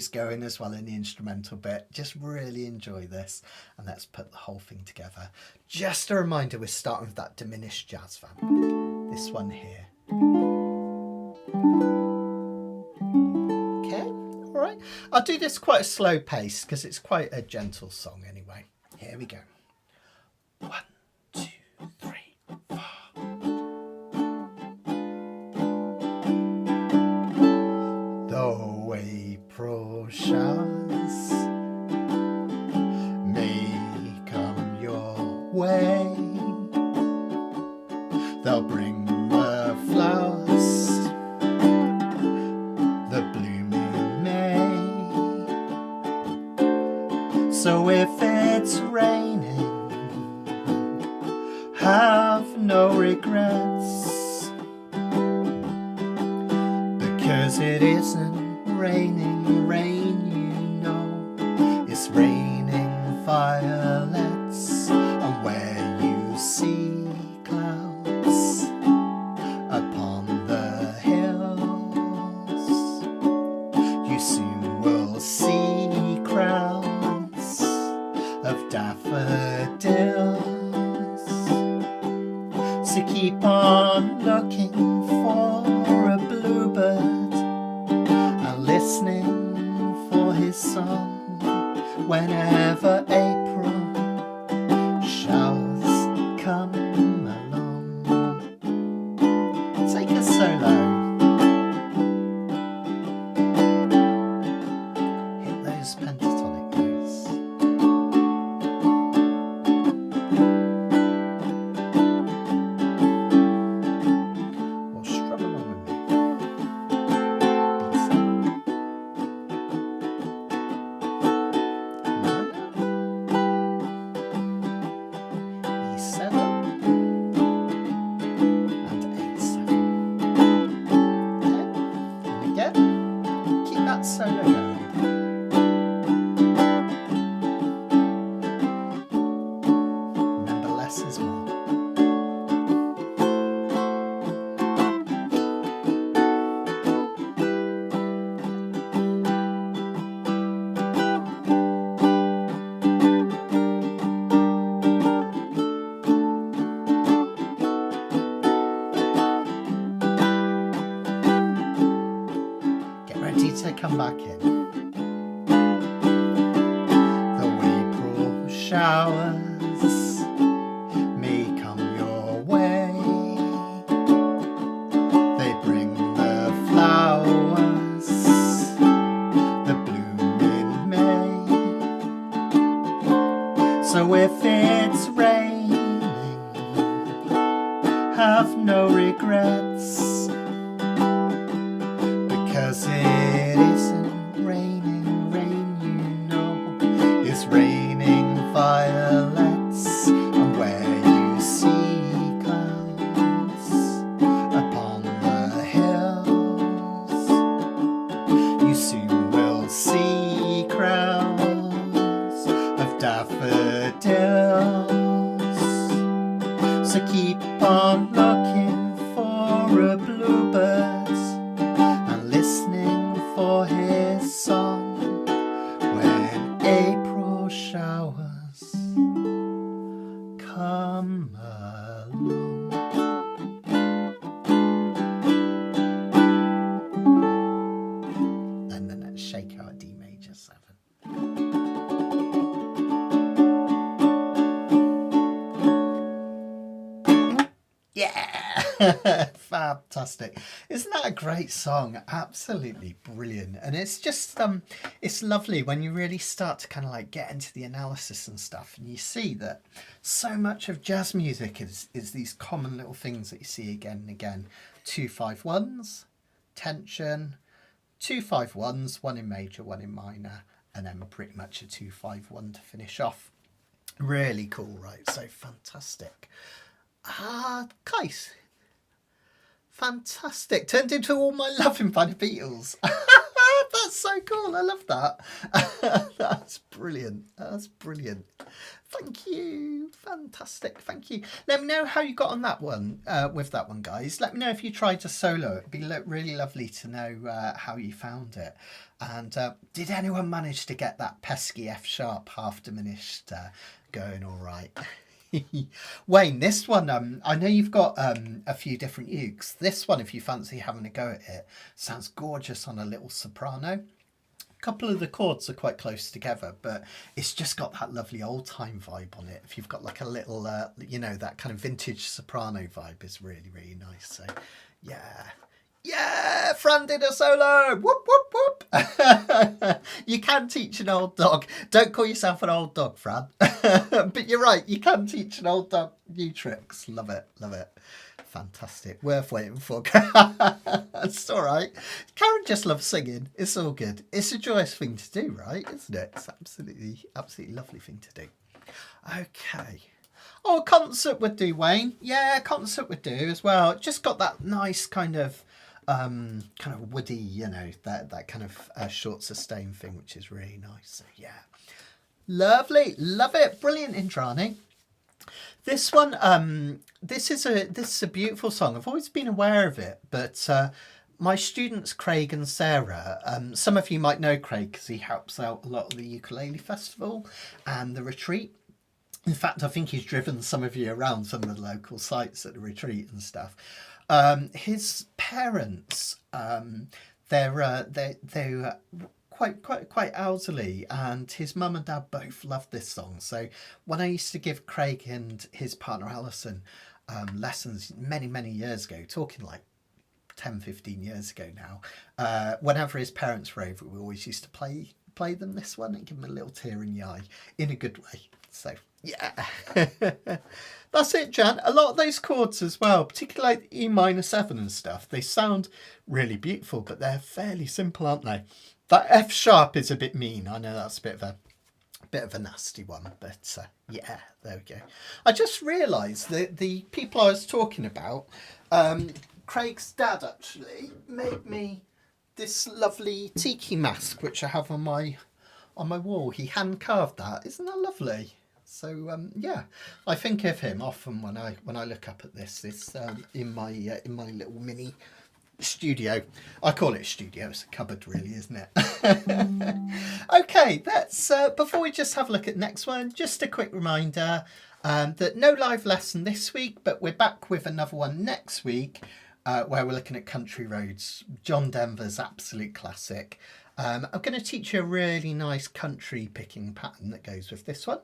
going as well in the instrumental bit. Just really enjoy this, and let's put the whole thing together. Just a reminder, we're starting with that diminished jazz vamp. This one here. Right. I'll do this quite a slow pace because it's quite a gentle song anyway. Here we go. 1, 2, 3, 4. Though April showers may So if it's raining, have no regrets, because it isn't raining rain, you know. It's raining violets, and where you see clouds upon the hills, you soon will see crowds of daffodils. So keep on looking for a bluebird and listening for his song whenever April showers come along. Take a solo. Hit those pentatonic notes. Or strum along with me. E7 and A7. Okay, and again, keep that solo going. Remember, less is more. Get ready to come back in. Though April showers may come your way, they bring the flowers that bloom in May. So if it's raining, have no regrets, because it isn't raining rain, you know. It's raining violets, and where you see clouds upon the hills, you soon will see crowds of daffodils. So keep on looking for a bluebird and listening for his song when April showers come along. And then let's shake out D major 7. Yeah, fantastic. Isn't that a great song? Absolutely brilliant. And it's just it's lovely when you really start to kind of like get into the analysis and stuff, and you see that so much of jazz music is these common little things that you see again and again. 2-5-1s, tension, 2-5-1s, one in major, one in minor, and then pretty much a 2-5-1 to finish off. Really cool, right? So fantastic. Guys, fantastic. Turned into All My Loving by the Beatles. That's so cool. I love that. That's brilliant. That's brilliant. Thank you. Fantastic. Thank you. Let me know how you got on that one, with that one, guys. Let me know if you tried to solo. It'd be really lovely to know how you found it. And did anyone manage to get that pesky F sharp half diminished going all right? Wayne, this one, I know you've got a few different ukes. This one, if you fancy having a go at it, sounds gorgeous on a little soprano. A couple of the chords are quite close together, but it's just got that lovely old time vibe on it. If you've got like a little, you know, that kind of vintage soprano vibe is really nice. So, yeah. Yeah, Fran did a solo. Whoop, whoop, whoop. You can teach an old dog. Don't call yourself an old dog, Fran. But you're right, you can teach an old dog new tricks. Love it, love it. fantastic. Worth waiting for. It's all right. Karen just loves singing. It's all good. It's a joyous thing to do, right? Isn't it? It's absolutely lovely thing to do. Okay. Oh, a concert would do, Wayne. Yeah, a concert would do as well. Just got that nice kind of woody, that kind of short sustain thing, which is really nice. So yeah, lovely, love it, brilliant, Indrani. This one, this is a beautiful song. I've always been aware of it, but my students Craig and Sarah, some of you might know Craig because he helps out a lot of the ukulele festival and the retreat. In fact, I think he's driven some of you around some of the local sites at the retreat and stuff. His parents, they're quite elderly, and his mum and dad both loved this song. So when I used to give Craig and his partner Alison lessons many years ago, talking like 10-15 years ago now, whenever his parents were over, we always used to play them this one and give them a little tear in the eye in a good way. So yeah. That's it, Jan. A lot of those chords as well, particularly like E minor 7 and stuff, they sound really beautiful, but they're fairly simple, aren't they? That F sharp is a bit mean. I know that's a bit of a nasty one, but yeah, there we go. I just realised that the people I was talking about, Craig's dad actually made me this lovely tiki mask, which I have on my wall. He hand carved that. Isn't that lovely? So yeah, I think of him often when I look up at this. It's in my little mini studio. I call it a studio. It's a cupboard, really, isn't it? Okay, let's before we just have a look at the next one, just a quick reminder that no live lesson this week, but we're back with another one next week where we're looking at Country Roads, John Denver's absolute classic. I'm going to teach you a really nice country picking pattern that goes with this one.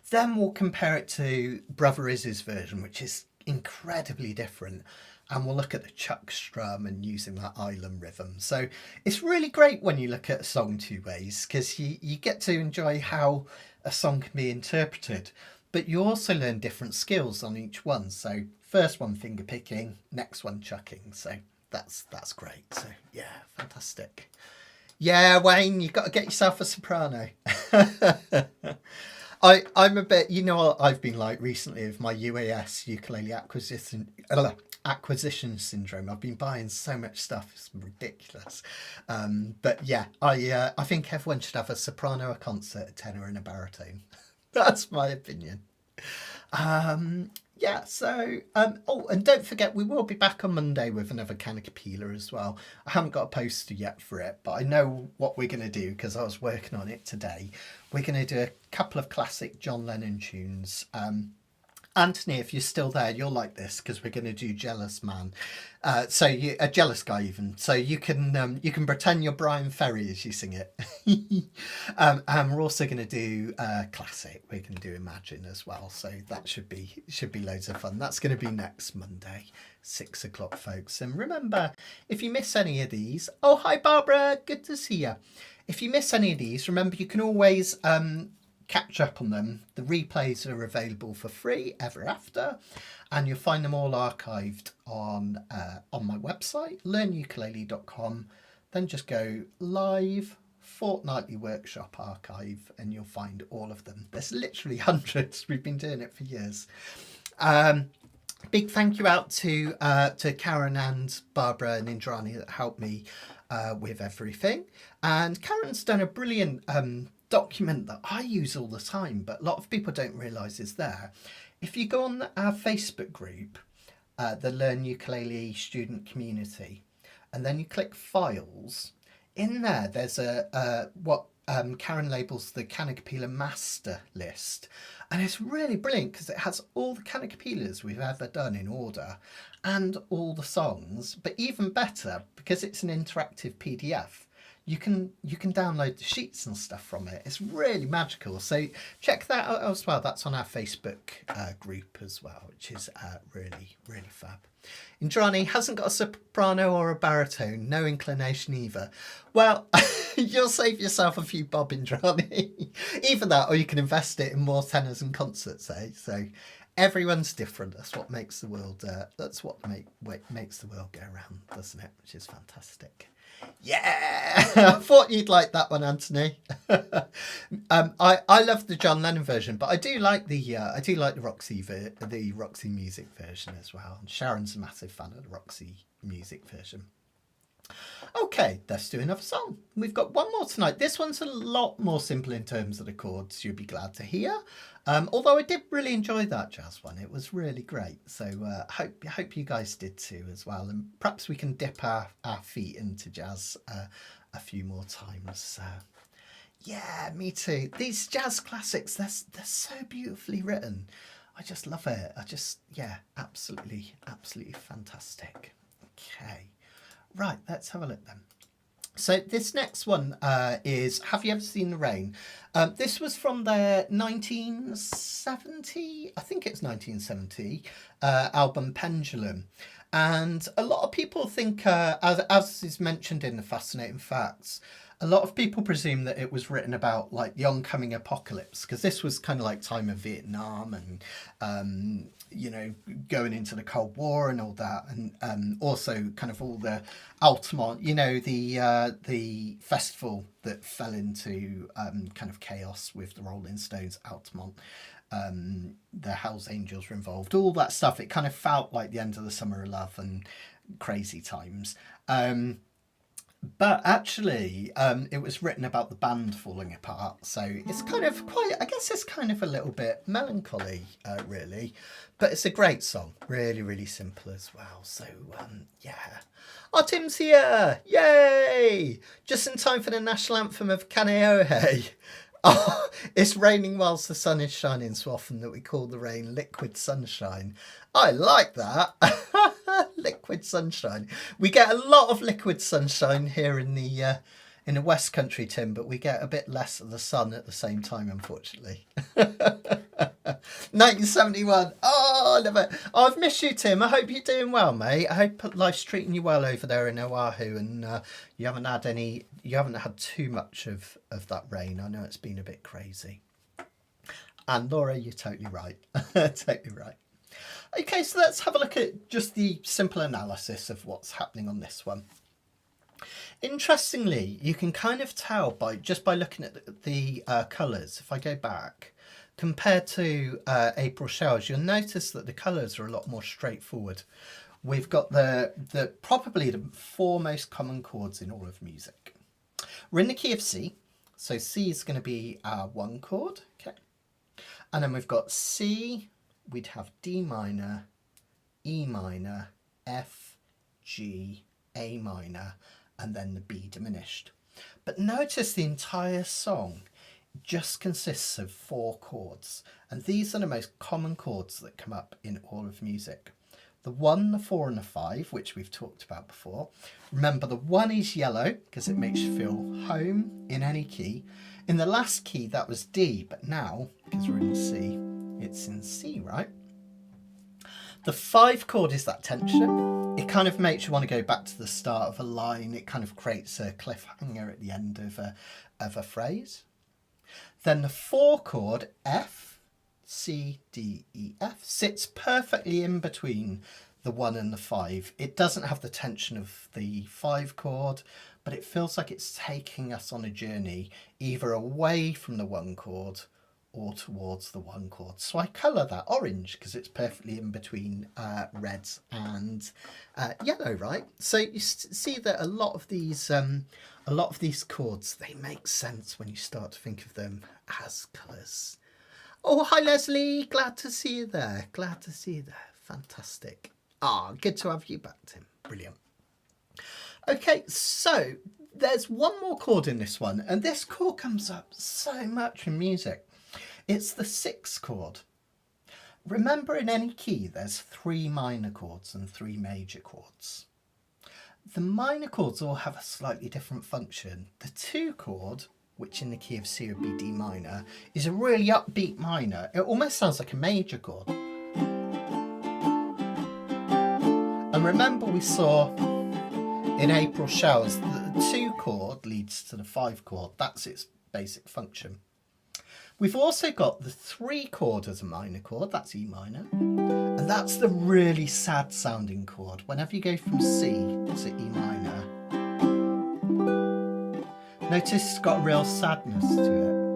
Then we'll compare it to Brother Izzy's version, which is incredibly different. And we'll look at the chuck strum and using that island rhythm. So it's really great when you look at a song two ways, because you get to enjoy how a song can be interpreted. But you also learn different skills on each one. So first one finger picking, next one chucking. So that's great. So yeah, fantastic. Yeah, Wayne, you've got to get yourself a soprano. I'm a bit, you know what I've been like recently with my UAS, ukulele acquisition syndrome. I've been buying so much stuff, it's ridiculous. But yeah, I think everyone should have a soprano, a concert, a tenor and a baritone. That's my opinion. Yeah, so, oh, and don't forget, we will be back on Monday with another Kanikapila as well. I haven't got a poster yet for it, but I know what we're going to do because I was working on it today. We're going to do a couple of classic John Lennon tunes. Anthony, if you're still there, you'll like this because we're going to do Jealous Man. So a jealous guy even. So you can pretend you're Brian Ferry as you sing it. And we're also going to do classic. We're going to do Imagine as well. So that should be loads of fun. That's going to be next Monday, 6 o'clock, folks. And remember, if you miss any of these, oh hi Barbara, good to see you. If you miss any of these, remember you can always catch up on them. The replays are available for free ever after, and you'll find them all archived on my website, learnukulele.com. Then just go live fortnightly workshop archive and you'll find all of them. There's literally hundreds. We've been doing it for years. Big thank you out to Karen and Barbara and Indrani that helped me with everything. And Karen's done a brilliant document that I use all the time, but a lot of people don't realise is there. If you go on our Facebook group, the Learn Ukulele Student Community, and then you click Files, in there's what Karen labels the Kanikapila Master List. And it's really brilliant because it has all the Kanikapilas we've ever done in order and all the songs, but even better, because it's an interactive PDF, you can download the sheets and stuff from it. It's really magical. So check that out as well. That's on our Facebook group as well, which is really fab. Indrani hasn't got a soprano or a baritone, no inclination either. Well, you'll save yourself a few bob, Indrani. Either that or you can invest it in more tenors and concerts, eh? So everyone's different. That's what makes the world. That's what makes the world go round, doesn't it? Which is fantastic. Yeah, I thought you'd like that one, Anthony. I love the John Lennon version, but I do like the Roxy music version as well. And Sharon's a massive fan of the Roxy music version. Okay, let's do another song. We've got one more tonight. This one's a lot more simple in terms of the chords, you'll be glad to hear. Although I did really enjoy that jazz one. It was really great. So hope you guys did too as well. And perhaps we can dip our feet into jazz a few more times. Yeah, me too. These jazz classics, they're so beautifully written. I just love it. Yeah, absolutely fantastic. Okay. Right, let's have a look then. So this next one is Have You Ever Seen the Rain? This was from their 1970, I think it's 1970, album Pendulum. And a lot of people think, as is mentioned in the Fascinating Facts, a lot of people presume that it was written about like the oncoming apocalypse, because this was kind of like time of Vietnam and going into the Cold War and all that, and also kind of all the Altamont, the festival that fell into kind of chaos with the Rolling Stones, Altamont. The Hells Angels were involved, all that stuff. It kind of felt like the end of the Summer of Love and crazy times. But actually, it was written about the band falling apart. So it's kind of it's kind of a little bit melancholy, really. But it's a great song. Really, really simple as well. So, yeah. Our Tim's here! Yay! Just in time for the national anthem of Kaneohe. Oh, it's raining whilst the sun is shining so often that we call the rain liquid sunshine. I like that. Liquid sunshine. We get a lot of liquid sunshine here in the West Country, Tim, but we get a bit less of the sun at the same time, unfortunately. 1971. Oh, I love it. Oh, I've missed you, Tim. I hope you're doing well, mate. I hope life's treating you well over there in Oahu, and you haven't had too much of that rain. I know it's been a bit crazy. And Laura, you're totally right. Totally right. Okay, so let's have a look at just the simple analysis of what's happening on this one. Interestingly, you can kind of tell by looking at the colours. If I go back, compared to April Showers, you'll notice that the colours are a lot more straightforward. We've got the probably the four most common chords in all of music. We're in the key of C, so C is going to be our one chord, okay, and then we've got C. We'd have D minor, E minor, F, G, A minor, and then the B diminished. But notice the entire song just consists of four chords, and these are the most common chords that come up in all of music. The 1, the 4 and the 5, which we've talked about before. Remember, the 1 is yellow because it makes you feel home in any key. In the last key that was D, but now, because we're in C, it's in C, right? The 5 chord is that tension. It kind of makes you want to go back to the start of a line. It kind of creates a cliffhanger at the end of a phrase. Then the 4 chord, F, C, D, E, F, sits perfectly in between the 1 and the 5. It doesn't have the tension of the 5 chord, but it feels like it's taking us on a journey either away from the 1 chord or towards the 1 chord. So I colour that orange because it's perfectly in between reds and yellow, right? So you see that a lot of these chords, they make sense when you start to think of them as colours. Oh, hi Leslie, glad to see you there. Glad to see you there. Fantastic. Ah, good to have you back, Tim. Brilliant. Okay, so there's one more chord in this one, and this chord comes up so much in music. It's the 6th chord. Remember, in any key, there's 3 minor chords and 3 major chords. The minor chords all have a slightly different function. The 2 chord, which in the key of C would be D minor, is a really upbeat minor. It almost sounds like a major chord. And remember, we saw in April Showers that the 2 chord leads to the 5 chord. That's its basic function. We've also got the 3 chord as a minor chord, that's E minor, and that's the really sad sounding chord. Whenever you go from C to E minor, notice it's got a real sadness to it.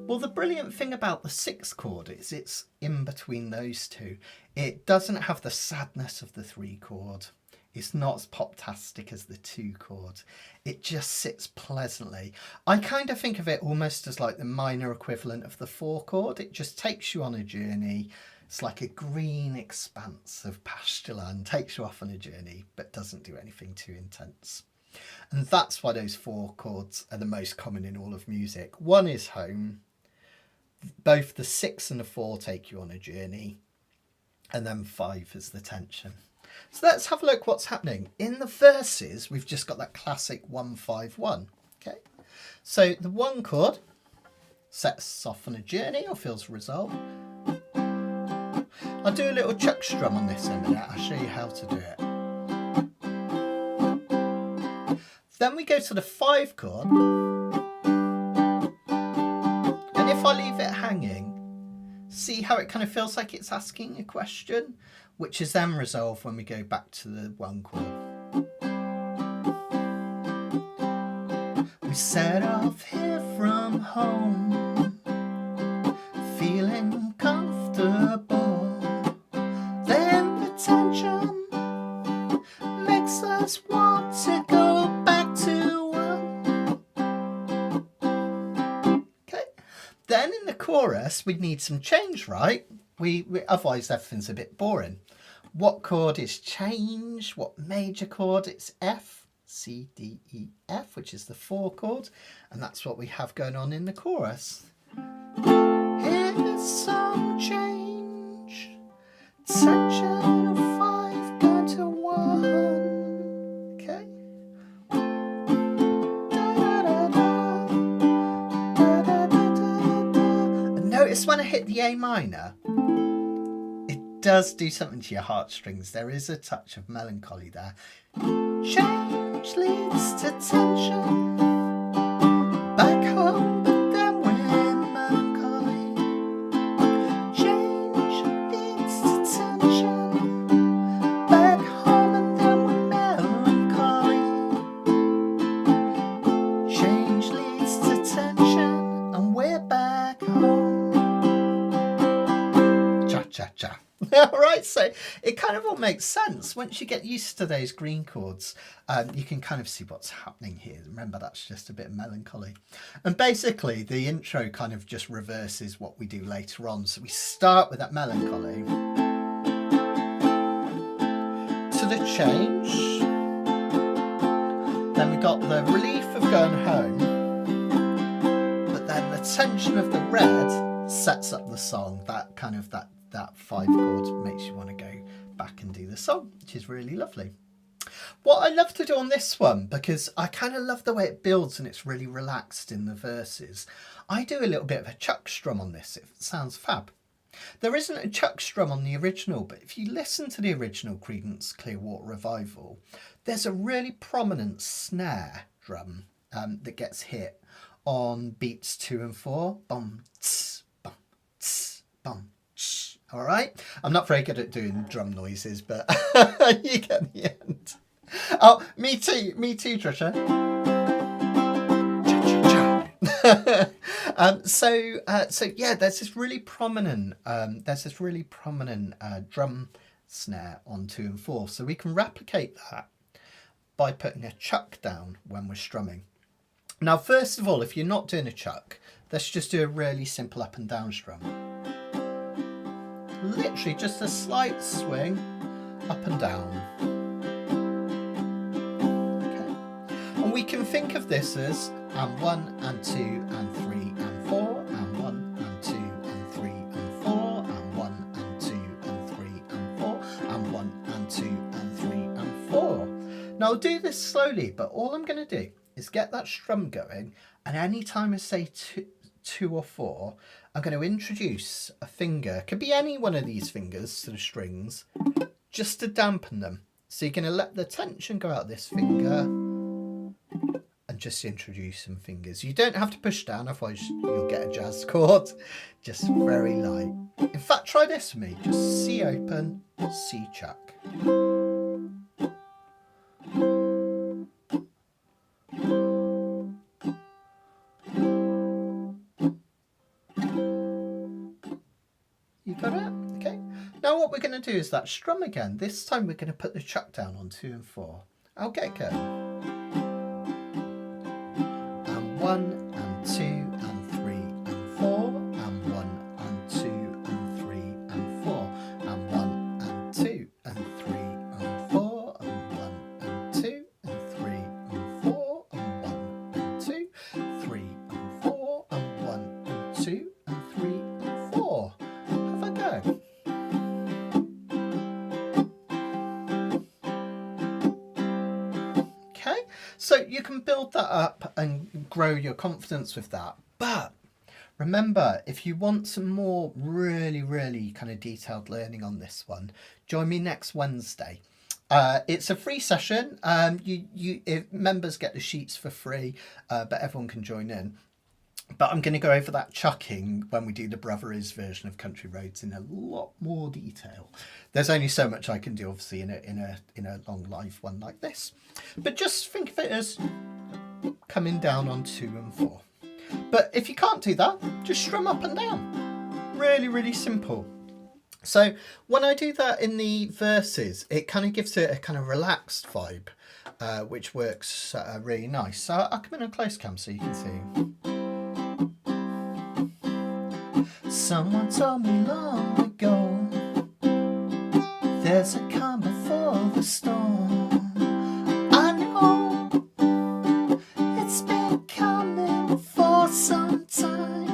Well, the brilliant thing about the 6th chord is it's in between those two. It doesn't have the sadness of the 3 chord. It's not as pop-tastic as the 2 chord. It just sits pleasantly. I kind of think of it almost as like the minor equivalent of the 4 chord. It just takes you on a journey. It's like a green expanse of pasture land, takes you off on a journey, but doesn't do anything too intense. And that's why those 4 chords are the most common in all of music. 1 is home. Both the 6 and the 4 take you on a journey. And then 5 is the tension. So let's have a look what's happening. In the verses, we've just got that classic 1-5-1. Okay, so the 1 chord sets us off on a journey or feels a result. I'll do a little chuck strum on this in a minute. I'll show you how to do it. Then we go to the 5 chord. And if I leave it hanging, see how it kind of feels like it's asking a question, which is then resolved when we go back to the 1 chord. We set off here from home, feeling comfortable. Then the tension makes us want to go back to 1. Okay. Then in the chorus, we'd need some change, right? We otherwise everything's a bit boring. What chord is change? What major chord? It's F, C, D, E, F, which is the 4 chord, and that's what we have going on in the chorus. Here's some change, tension of 5 go to 1. Okay. And notice when I hit the A minor, does do something to your heartstrings. There is a touch of melancholy there. Change leads to tension. Back home, but then we're melancholy. Change leads to tension. Back home, and then we're melancholy. Change leads to tension, and we're back home. Cha cha cha. Alright, so it kind of all makes sense. Once you get used to those green chords, you can kind of see what's happening here. Remember, that's just a bit of melancholy. And basically, the intro kind of just reverses what we do later on. So we start with that melancholy to the change. Then we got the relief of going home. But then the tension of the red sets up the song. That 5 chord makes you want to go back and do the song, which is really lovely. What I love to do on this one, because I kind of love the way it builds and it's really relaxed in the verses, I do a little bit of a chuck strum on this. It sounds fab. There isn't a chuck strum on the original, but if you listen to the original Creedence Clearwater Revival, there's a really prominent snare drum that gets hit on beats 2 and 4. Bum, tss, bum, tss, bum. All right, I'm not very good at doing drum noises, but you get the end. Oh, me too, Trisha. So yeah, there's this really prominent drum snare on 2 and 4, so we can replicate that by putting a chuck down when we're strumming. Now, first of all, if you're not doing a chuck, let's just do a really simple up and down strum. Literally just a slight swing up and down. Okay. And we can think of this as and 1 and 2 and 3 and 4 and 1 and 2 and 3 and 4 and 1 and 2 and 3 and 4 and 1 and 2 and 3 and 4. Now I'll do this slowly, but all I'm going to do is get that strum going, and any time I say 2 or 4, I'm going to introduce a finger, could be any one of these fingers to the strings, just to dampen them. So you're going to let the tension go out this finger and and just introduce some fingers. You don't have to push down, otherwise you'll get a jazz chord. Just very light. In fact, try this for me. Just C open, C chuck. You got it? Okay. Now what we're going to do is that strum again. This time we're going to put the chuck down on 2 and 4. I'll get going. And 1 and 2 and 3 and 4 and 1 and 2 and 3 and 4 and 1 and 2 and 3 and 4 and 1 and 2 and 3 and 4 and 1 and 2, 3 and 4 and 1 and 2 and 3 and 4. Have a go. Okay, so you can build that up and grow your confidence with that. But remember, if you want some more really kind of detailed learning on this one, join me next Wednesday. It's a free session. Members get the sheets for free, but everyone can join in. But I'm going to go over that chucking when we do the Brother Is version of Country Roads in a lot more detail. There's only so much I can do, obviously, in a long live one like this. But just think of it as coming down on 2 and 4. But if you can't do that, just strum up and down. Really simple. So when I do that in the verses, it kind of gives it a kind of relaxed vibe, which works really nice. So I'll come in a close cam so you can see. Someone told me long ago, there's a calm before the storm. I know it's been coming for some time.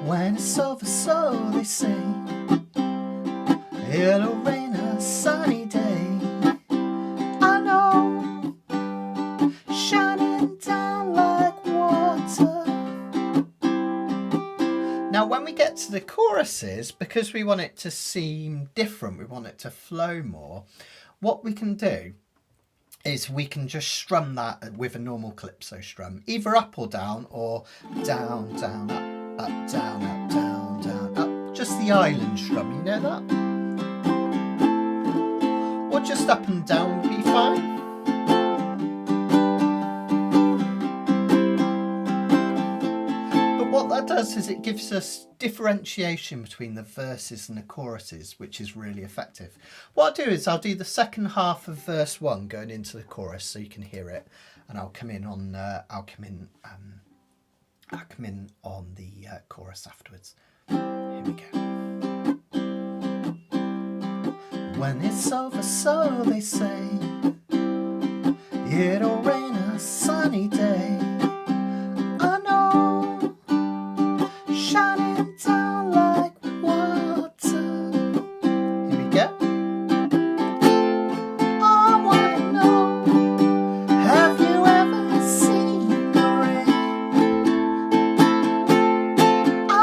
When it's over, so they say, it'll rain a sunny day. I know, shining down like water. Now when we get to the choruses, because we want it to seem different, we want it to flow more, what we can do is we can just strum that with a normal calypso strum, either up or down, or down, down, up, down, up, down, down, up. Just the island strum, you know that? Or just up and down would be fine. What that does is it gives us differentiation between the verses and the choruses, which is really effective. What I'll do is I'll do the second half of verse 1 going into the chorus so you can hear it, and I'll come in on the chorus afterwards. Here we go. When it's over, so they say, it'll rain a sunny day. Shining down like water. Here we go. I wanna know, have you ever seen the rain? I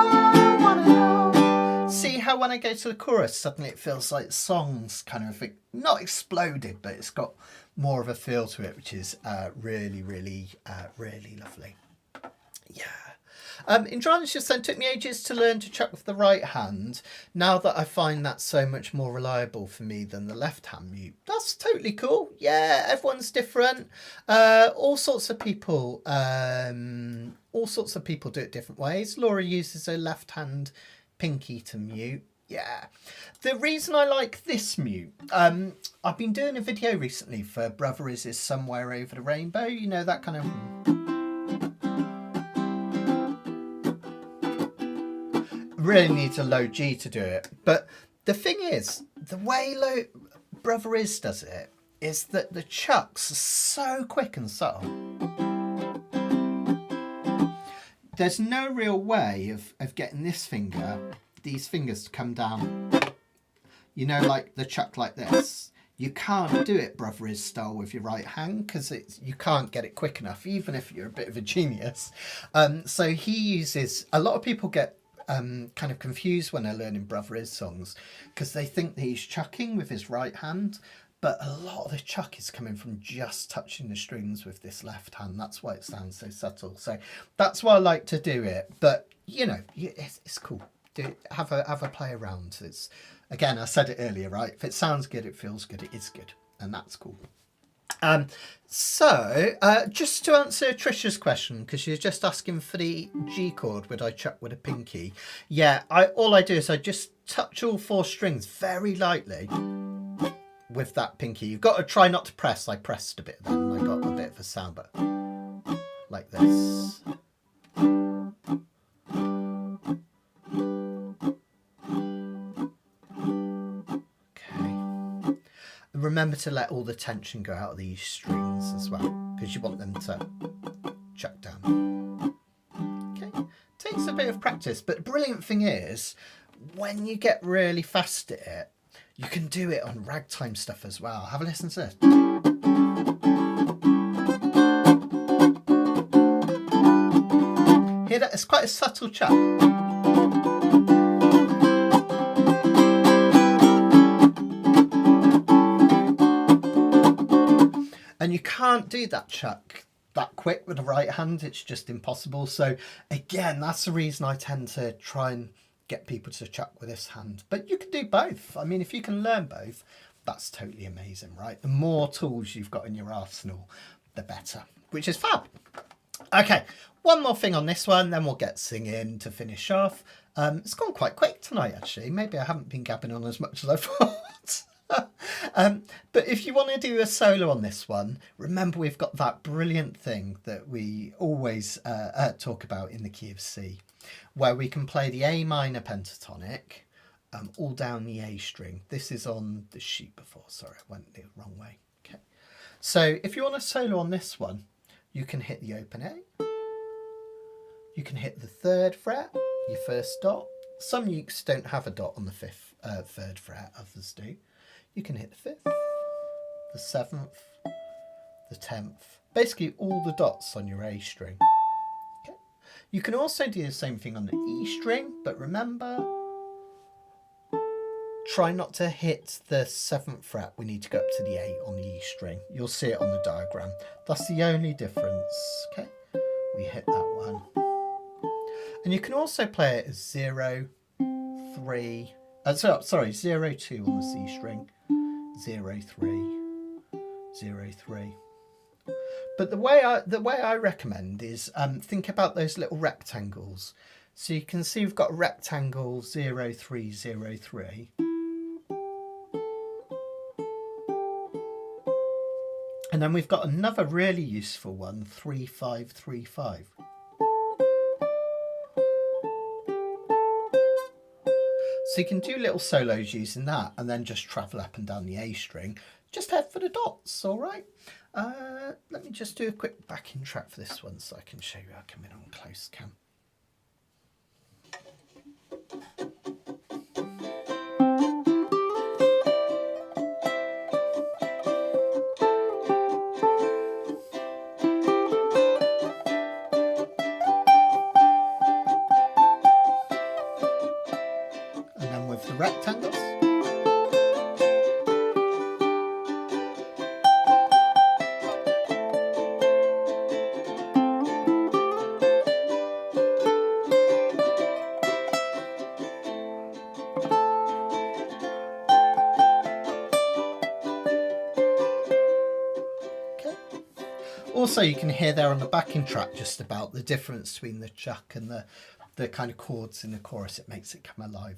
wanna know. See how when I go to the chorus, suddenly it feels like the song's kind of not exploded, but it's got more of a feel to it, which is really lovely. Yeah. In Diminished, it took me ages to learn to chuck with the right hand. Now that I find that so much more reliable for me than the left hand mute. That's totally cool. Yeah, everyone's different. All sorts of people do it different ways. Laura uses her left hand pinky to mute. Yeah. The reason I like this mute, I've been doing a video recently for Brother Is Somewhere Over the Rainbow. You know, that kind of... really needs a low G to do it, but the thing is, the way Brother Is does it is that the chucks are so quick and subtle. There's no real way of getting these fingers to come down, you know, like the chuck like this. You can't do it Brother Is style with your right hand because you can't get it quick enough, even if you're a bit of a genius. So he uses, a lot of people get kind of confused when they're learning Brother Is songs because they think that he's chucking with his right hand, but a lot of the chuck is coming from just touching the strings with this left hand. That's why it sounds so subtle. So that's why I like to do it. But you know, it's cool. Have a play around. It's, again, I said it earlier, right? If it sounds good, it feels good, it is good, and that's cool. Just to answer Trisha's question, because she was just asking for the G chord, would I chuck with a pinky? Yeah, all I do is I just touch all 4 strings very lightly with that pinky. You've got to try not to press. I pressed a bit then, and I got a bit of a sound, but like this. Remember to let all the tension go out of these strings as well, because you want them to chuck down. Okay, takes a bit of practice, but the brilliant thing is, when you get really fast at it, you can do it on ragtime stuff as well. Have a listen to this. Hear that? It's quite a subtle chuck. And you can't do that chuck that quick with the right hand. It's just impossible. So again, that's the reason I tend to try and get people to chuck with this hand. But you can do both. I mean, if you can learn both, that's totally amazing, right? The more tools you've got in your arsenal, the better, which is fab. Okay, one more thing on this one, then we'll get singing to finish off. It's gone quite quick tonight, actually. Maybe I haven't been gabbing on as much as I thought. But if you want to do a solo on this one, remember we've got that brilliant thing that we always talk about in the key of C, where we can play the A minor pentatonic all down the A string. This is on the sheet before. Sorry, I went the wrong way. Okay, so if you want a solo on this one, you can hit the open A, you can hit the 3rd fret, your first dot. Some ukes don't have a dot on the 3rd fret, others do. You can hit the 5th, the 7th, the 10th, basically all the dots on your A string. Okay. You can also do the same thing on the E string, but remember, try not to hit the 7th fret. We need to go up to the 8 on the E string. You'll see it on the diagram. That's the only difference. Okay, we hit that one. And you can also play it as 0, 3, 0, 2 on the C string. 0, 3, 0, 3. But the way I recommend is think about those little rectangles. So you can see we've got a rectangle 0, 3, 0, 3. And then we've got another really useful one, 3, 5, 3, 5. So you can do little solos using that and then just travel up and down the A string. Just head for the dots, all right? Let me just do a quick backing track for this one so I can show you how I come in on close cam. And then with the rectangles. Also, you can hear there on the backing track just about the difference between the chuck and the kind of chords in the chorus. It makes it come alive.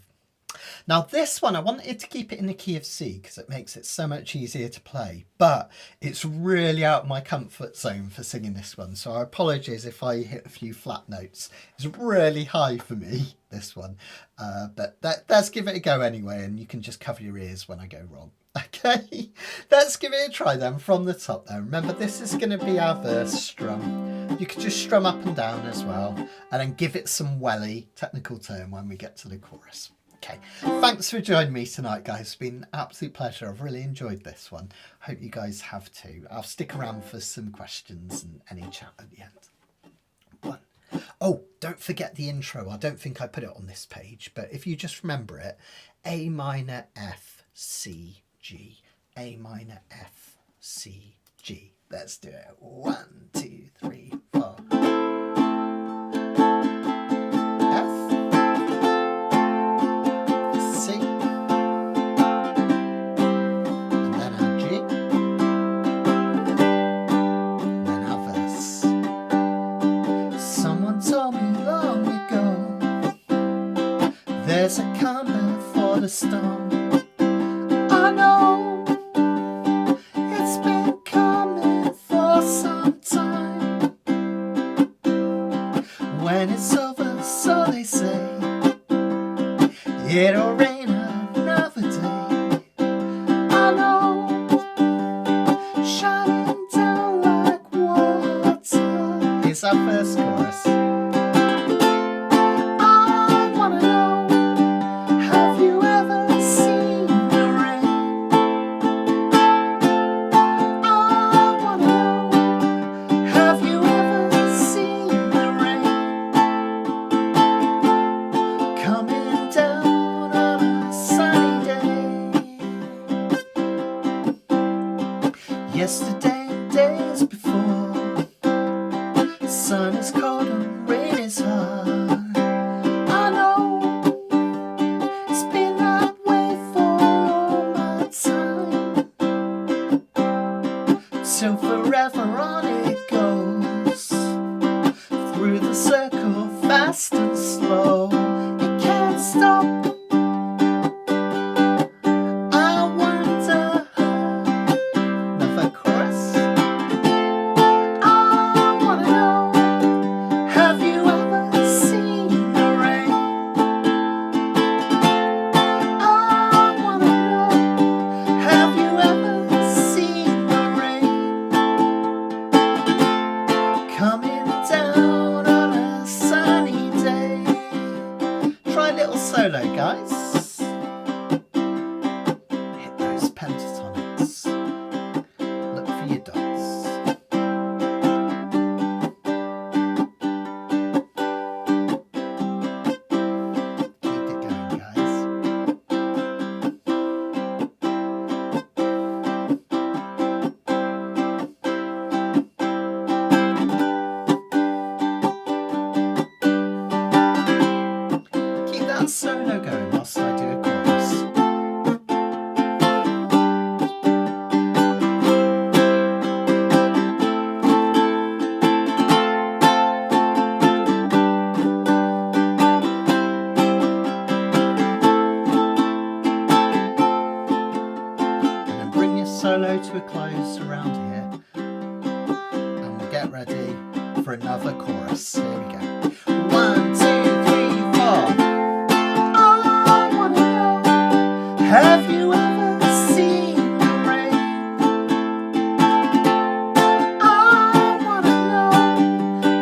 Now this one, I wanted to keep it in the key of C because it makes it so much easier to play, but it's really out of my comfort zone for singing this one. So I apologise if I hit a few flat notes. It's really high for me, this one, but let's give it a go anyway, and you can just cover your ears when I go wrong. Okay, let's give it a try then from the top there. Remember, this is going to be our verse strum. You can just strum up and down as well, and then give it some welly, technical term, when we get to the chorus. Okay, thanks for joining me tonight, guys. It's been an absolute pleasure. I've really enjoyed this one. Hope you guys have too. I'll stick around for some questions and any chat at the end. Oh, don't forget the intro. I don't think I put it on this page, but if you just remember it, A minor, F, C, G, A minor, F, C, G. Let's do it. 1, 2, 3, 4. F, C, and then our G, then our verse. Someone told me long ago, there's a calm before the storm. I know it's been coming for some time. When it's over, so they say, it'll rain another day. I know, shining down like water. Here's our first chorus. I wanna know, have you ever seen the rain? I wanna know, have you ever seen the rain coming down on a sunny day? Yesterday and days before, sun is cold and rain is hard. I know it's been that way for all my time. So forever on it goes, through the circle, fast and slow. It can't stop. I wonder. Another chorus. I wanna know, have you ever seen the rain? I wanna know, have you ever seen the rain coming down on a sunny day? Try a little solo, guys. Hit those pentatonics. Look for your dots. Keep it going, guys. Keep that solo going whilst I do a chorus. And then bring your solo to a close around here. And we'll get ready for another chorus. Here we go. 1, 2, 3, 4. I wanna know, have you ever seen the rain? I wanna know,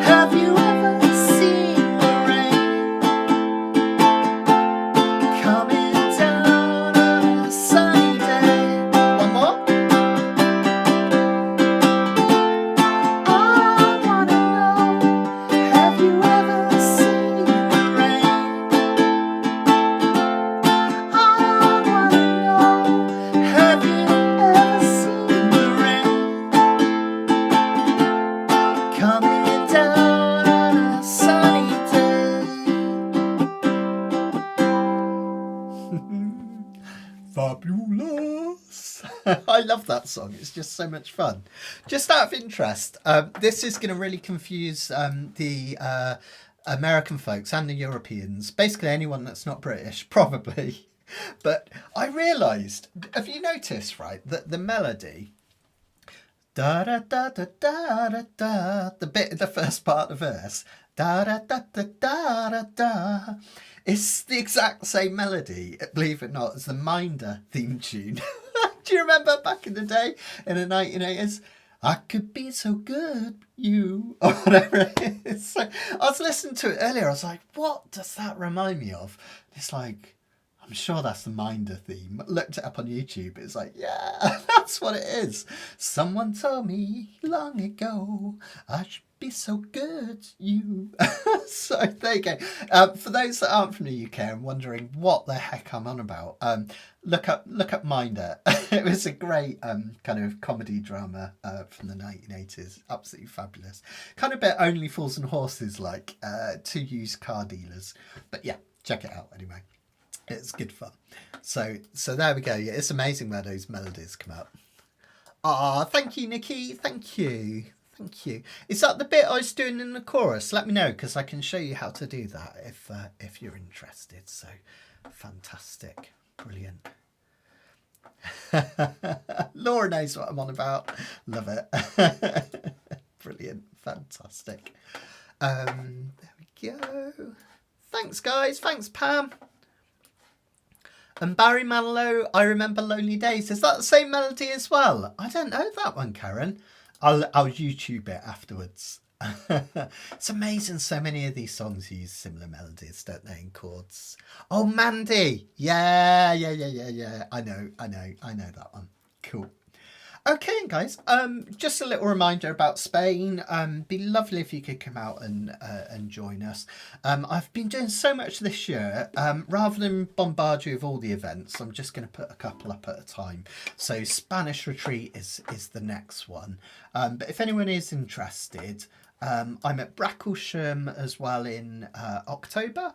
have you ever seen the rain coming down on a sunny day? One more. I wanna know, have you ever seen the rain? I wanna know, have you ever seen the rain coming down on a sunny day? Fabulous. I love that song. It's just so much fun. Just out of interest, this is going to really confuse the American folks and the Europeans. Basically, anyone that's not British, probably. But I realised, have you noticed, right, that the melody, da da da da da da da, the first part of the verse, da da da da da da da, it's the exact same melody, believe it or not, as the Minder theme tune. Do you remember back in the day, in the 1980s? I could be so good, you, or whatever it is. So I was listening to it earlier. I was like, what does that remind me of? It's like, I'm sure that's the Minder theme. Looked it up on YouTube. It's like, yeah, that's what it is. Someone told me long ago I should be so good to you. So there you go. For those that aren't from the UK and wondering what the heck I'm on about, look up Minder. It was a great kind of comedy drama from the 1980s. Absolutely fabulous. Kind of bit Only Fools and Horses like, two used car dealers. But yeah, check it out anyway. It's good fun. So there we go. Yeah, it's amazing where those melodies come out. Ah, thank you, Nikki. Thank you. Thank you. Is that the bit I was doing in the chorus? Let me know, because I can show you how to do that if you're interested. So fantastic. Brilliant. Laura knows what I'm on about. Love it. Brilliant. Fantastic. There we go. Thanks, guys. Thanks, Pam. And Barry Manilow, I Remember Lonely Days. Is that the same melody as well? I don't know that one, Karen. I'll YouTube it afterwards. It's amazing so many of these songs use similar melodies, don't they, in chords. Oh, Mandy. Yeah. I know that one. Cool. Okay, guys. Just a little reminder about Spain. Be lovely if you could come out and join us. I've been doing so much this year. Rather than bombard you with all the events, I'm just going to put a couple up at a time. So Spanish Retreat is the next one. But if anyone is interested, I'm at Bracklesham as well in October.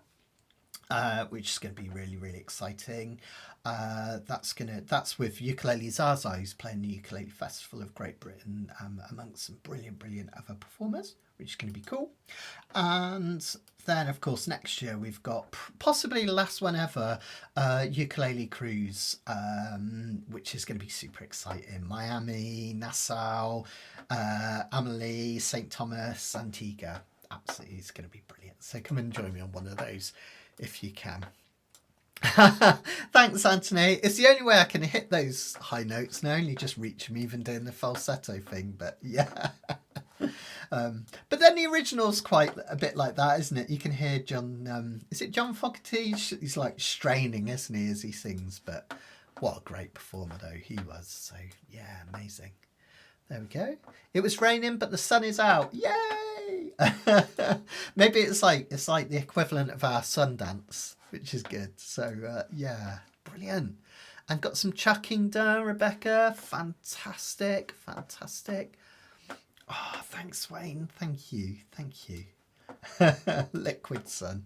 Which is going to be really, really exciting. That's with Ukulele Zaza, who's playing the Ukulele Festival of Great Britain, amongst some brilliant other performers, which is going to be cool. And then, of course, next year we've got possibly the last one ever, ukulele cruise, which is going to be super exciting. Miami, Nassau, Amelie, St. Thomas, Antigua. Absolutely, it's going to be brilliant. So come and join me on one of those if you can. Thanks, Anthony. It's the only way I can hit those high notes, and I only just reach them even doing the falsetto thing, but yeah. But then the original's quite a bit like that, isn't it? You can hear John, is it John Fogerty? He's like straining, isn't he, as he sings, but what a great performer though he was. So yeah, amazing. There we go. It was raining, but the sun is out. Yay! Maybe it's like the equivalent of our Sundance, which is good. So yeah, brilliant. And got some chucking done, Rebecca. Fantastic. Oh, thanks, Wayne. Thank you. Liquid sun.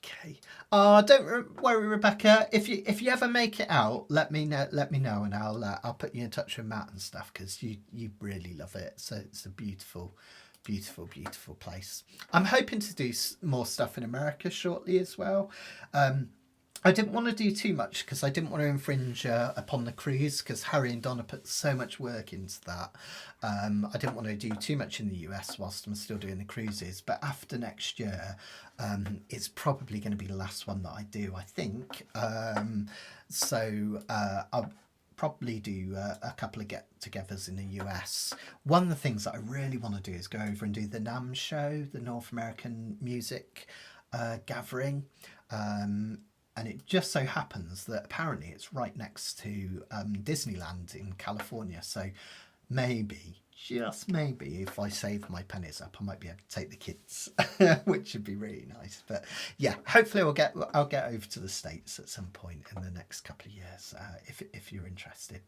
Okay. Oh, don't worry, Rebecca. If you ever make it out, let me know, and I'll put you in touch with Matt and stuff, because you really love it. So it's a beautiful place. I'm hoping to do more stuff in America shortly as well. I didn't want to do too much because I didn't want to infringe upon the cruise, because Harry and Donna put so much work into that. I didn't want to do too much in the US whilst I'm still doing the cruises. But after next year, it's probably going to be the last one that I do, I think. So I'll probably do a couple of get-togethers in the US. One of the things that I really want to do is go over and do the NAMM show, the North American Music Gathering. And it just so happens that apparently it's right next to Disneyland in California. So maybe, just maybe, if I save my pennies up, I might be able to take the kids, which would be really nice. But yeah, hopefully I'll get over to the States at some point in the next couple of years, if you're interested.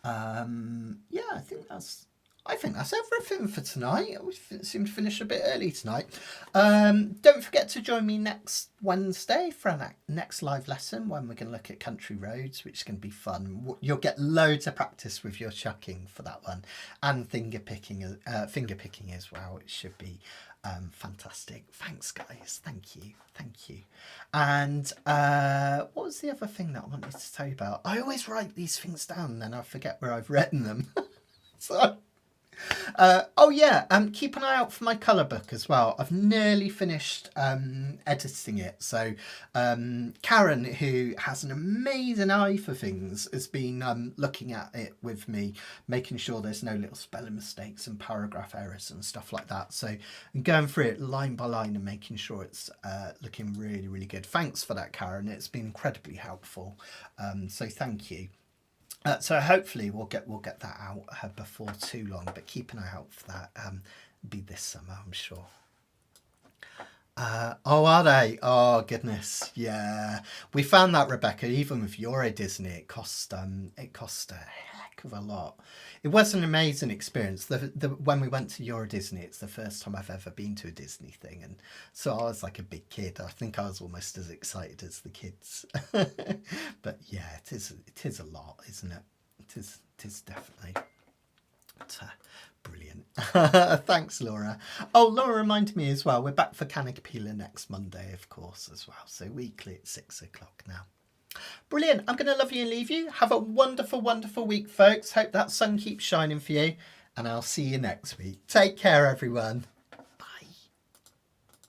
Yeah, I think that's everything for tonight. We seem to finish a bit early tonight. Don't forget to join me next Wednesday for our next live lesson, when we're going to look at country roads, which is going to be fun. You'll get loads of practice with your chucking for that one, and finger picking as well. It should be fantastic. Thanks, guys. Thank you. And what was the other thing that I wanted to tell you about? I always write these things down and then I forget where I've written them. So Oh yeah, keep an eye out for my colour book as well. I've nearly finished editing it. So Karen, who has an amazing eye for things, has been looking at it with me, making sure there's no little spelling mistakes and paragraph errors and stuff like that. So I'm going through it line by line and making sure it's looking really, really good. Thanks for that, Karen. It's been incredibly helpful. So thank you. So hopefully we'll get that out before too long, but keep an eye out for that. Be this summer, I'm sure. Oh, are they? Oh goodness, yeah. We found that, Rebecca. Even with Euro Disney, it cost a heck of a lot. It was an amazing experience. The when we went to Euro Disney, it's the first time I've ever been to a Disney thing, and so I was like a big kid. I think I was almost as excited as the kids. But yeah, it is a lot, isn't it? It is definitely. But, brilliant. Thanks, Laura. Oh, Laura reminded me as well, we're back for Kanikapila next Monday, of course, as well. So weekly at 6 o'clock now. Brilliant. I'm going to love you and leave you. Have a wonderful, wonderful week, folks. Hope that sun keeps shining for you. And I'll see you next week. Take care, everyone.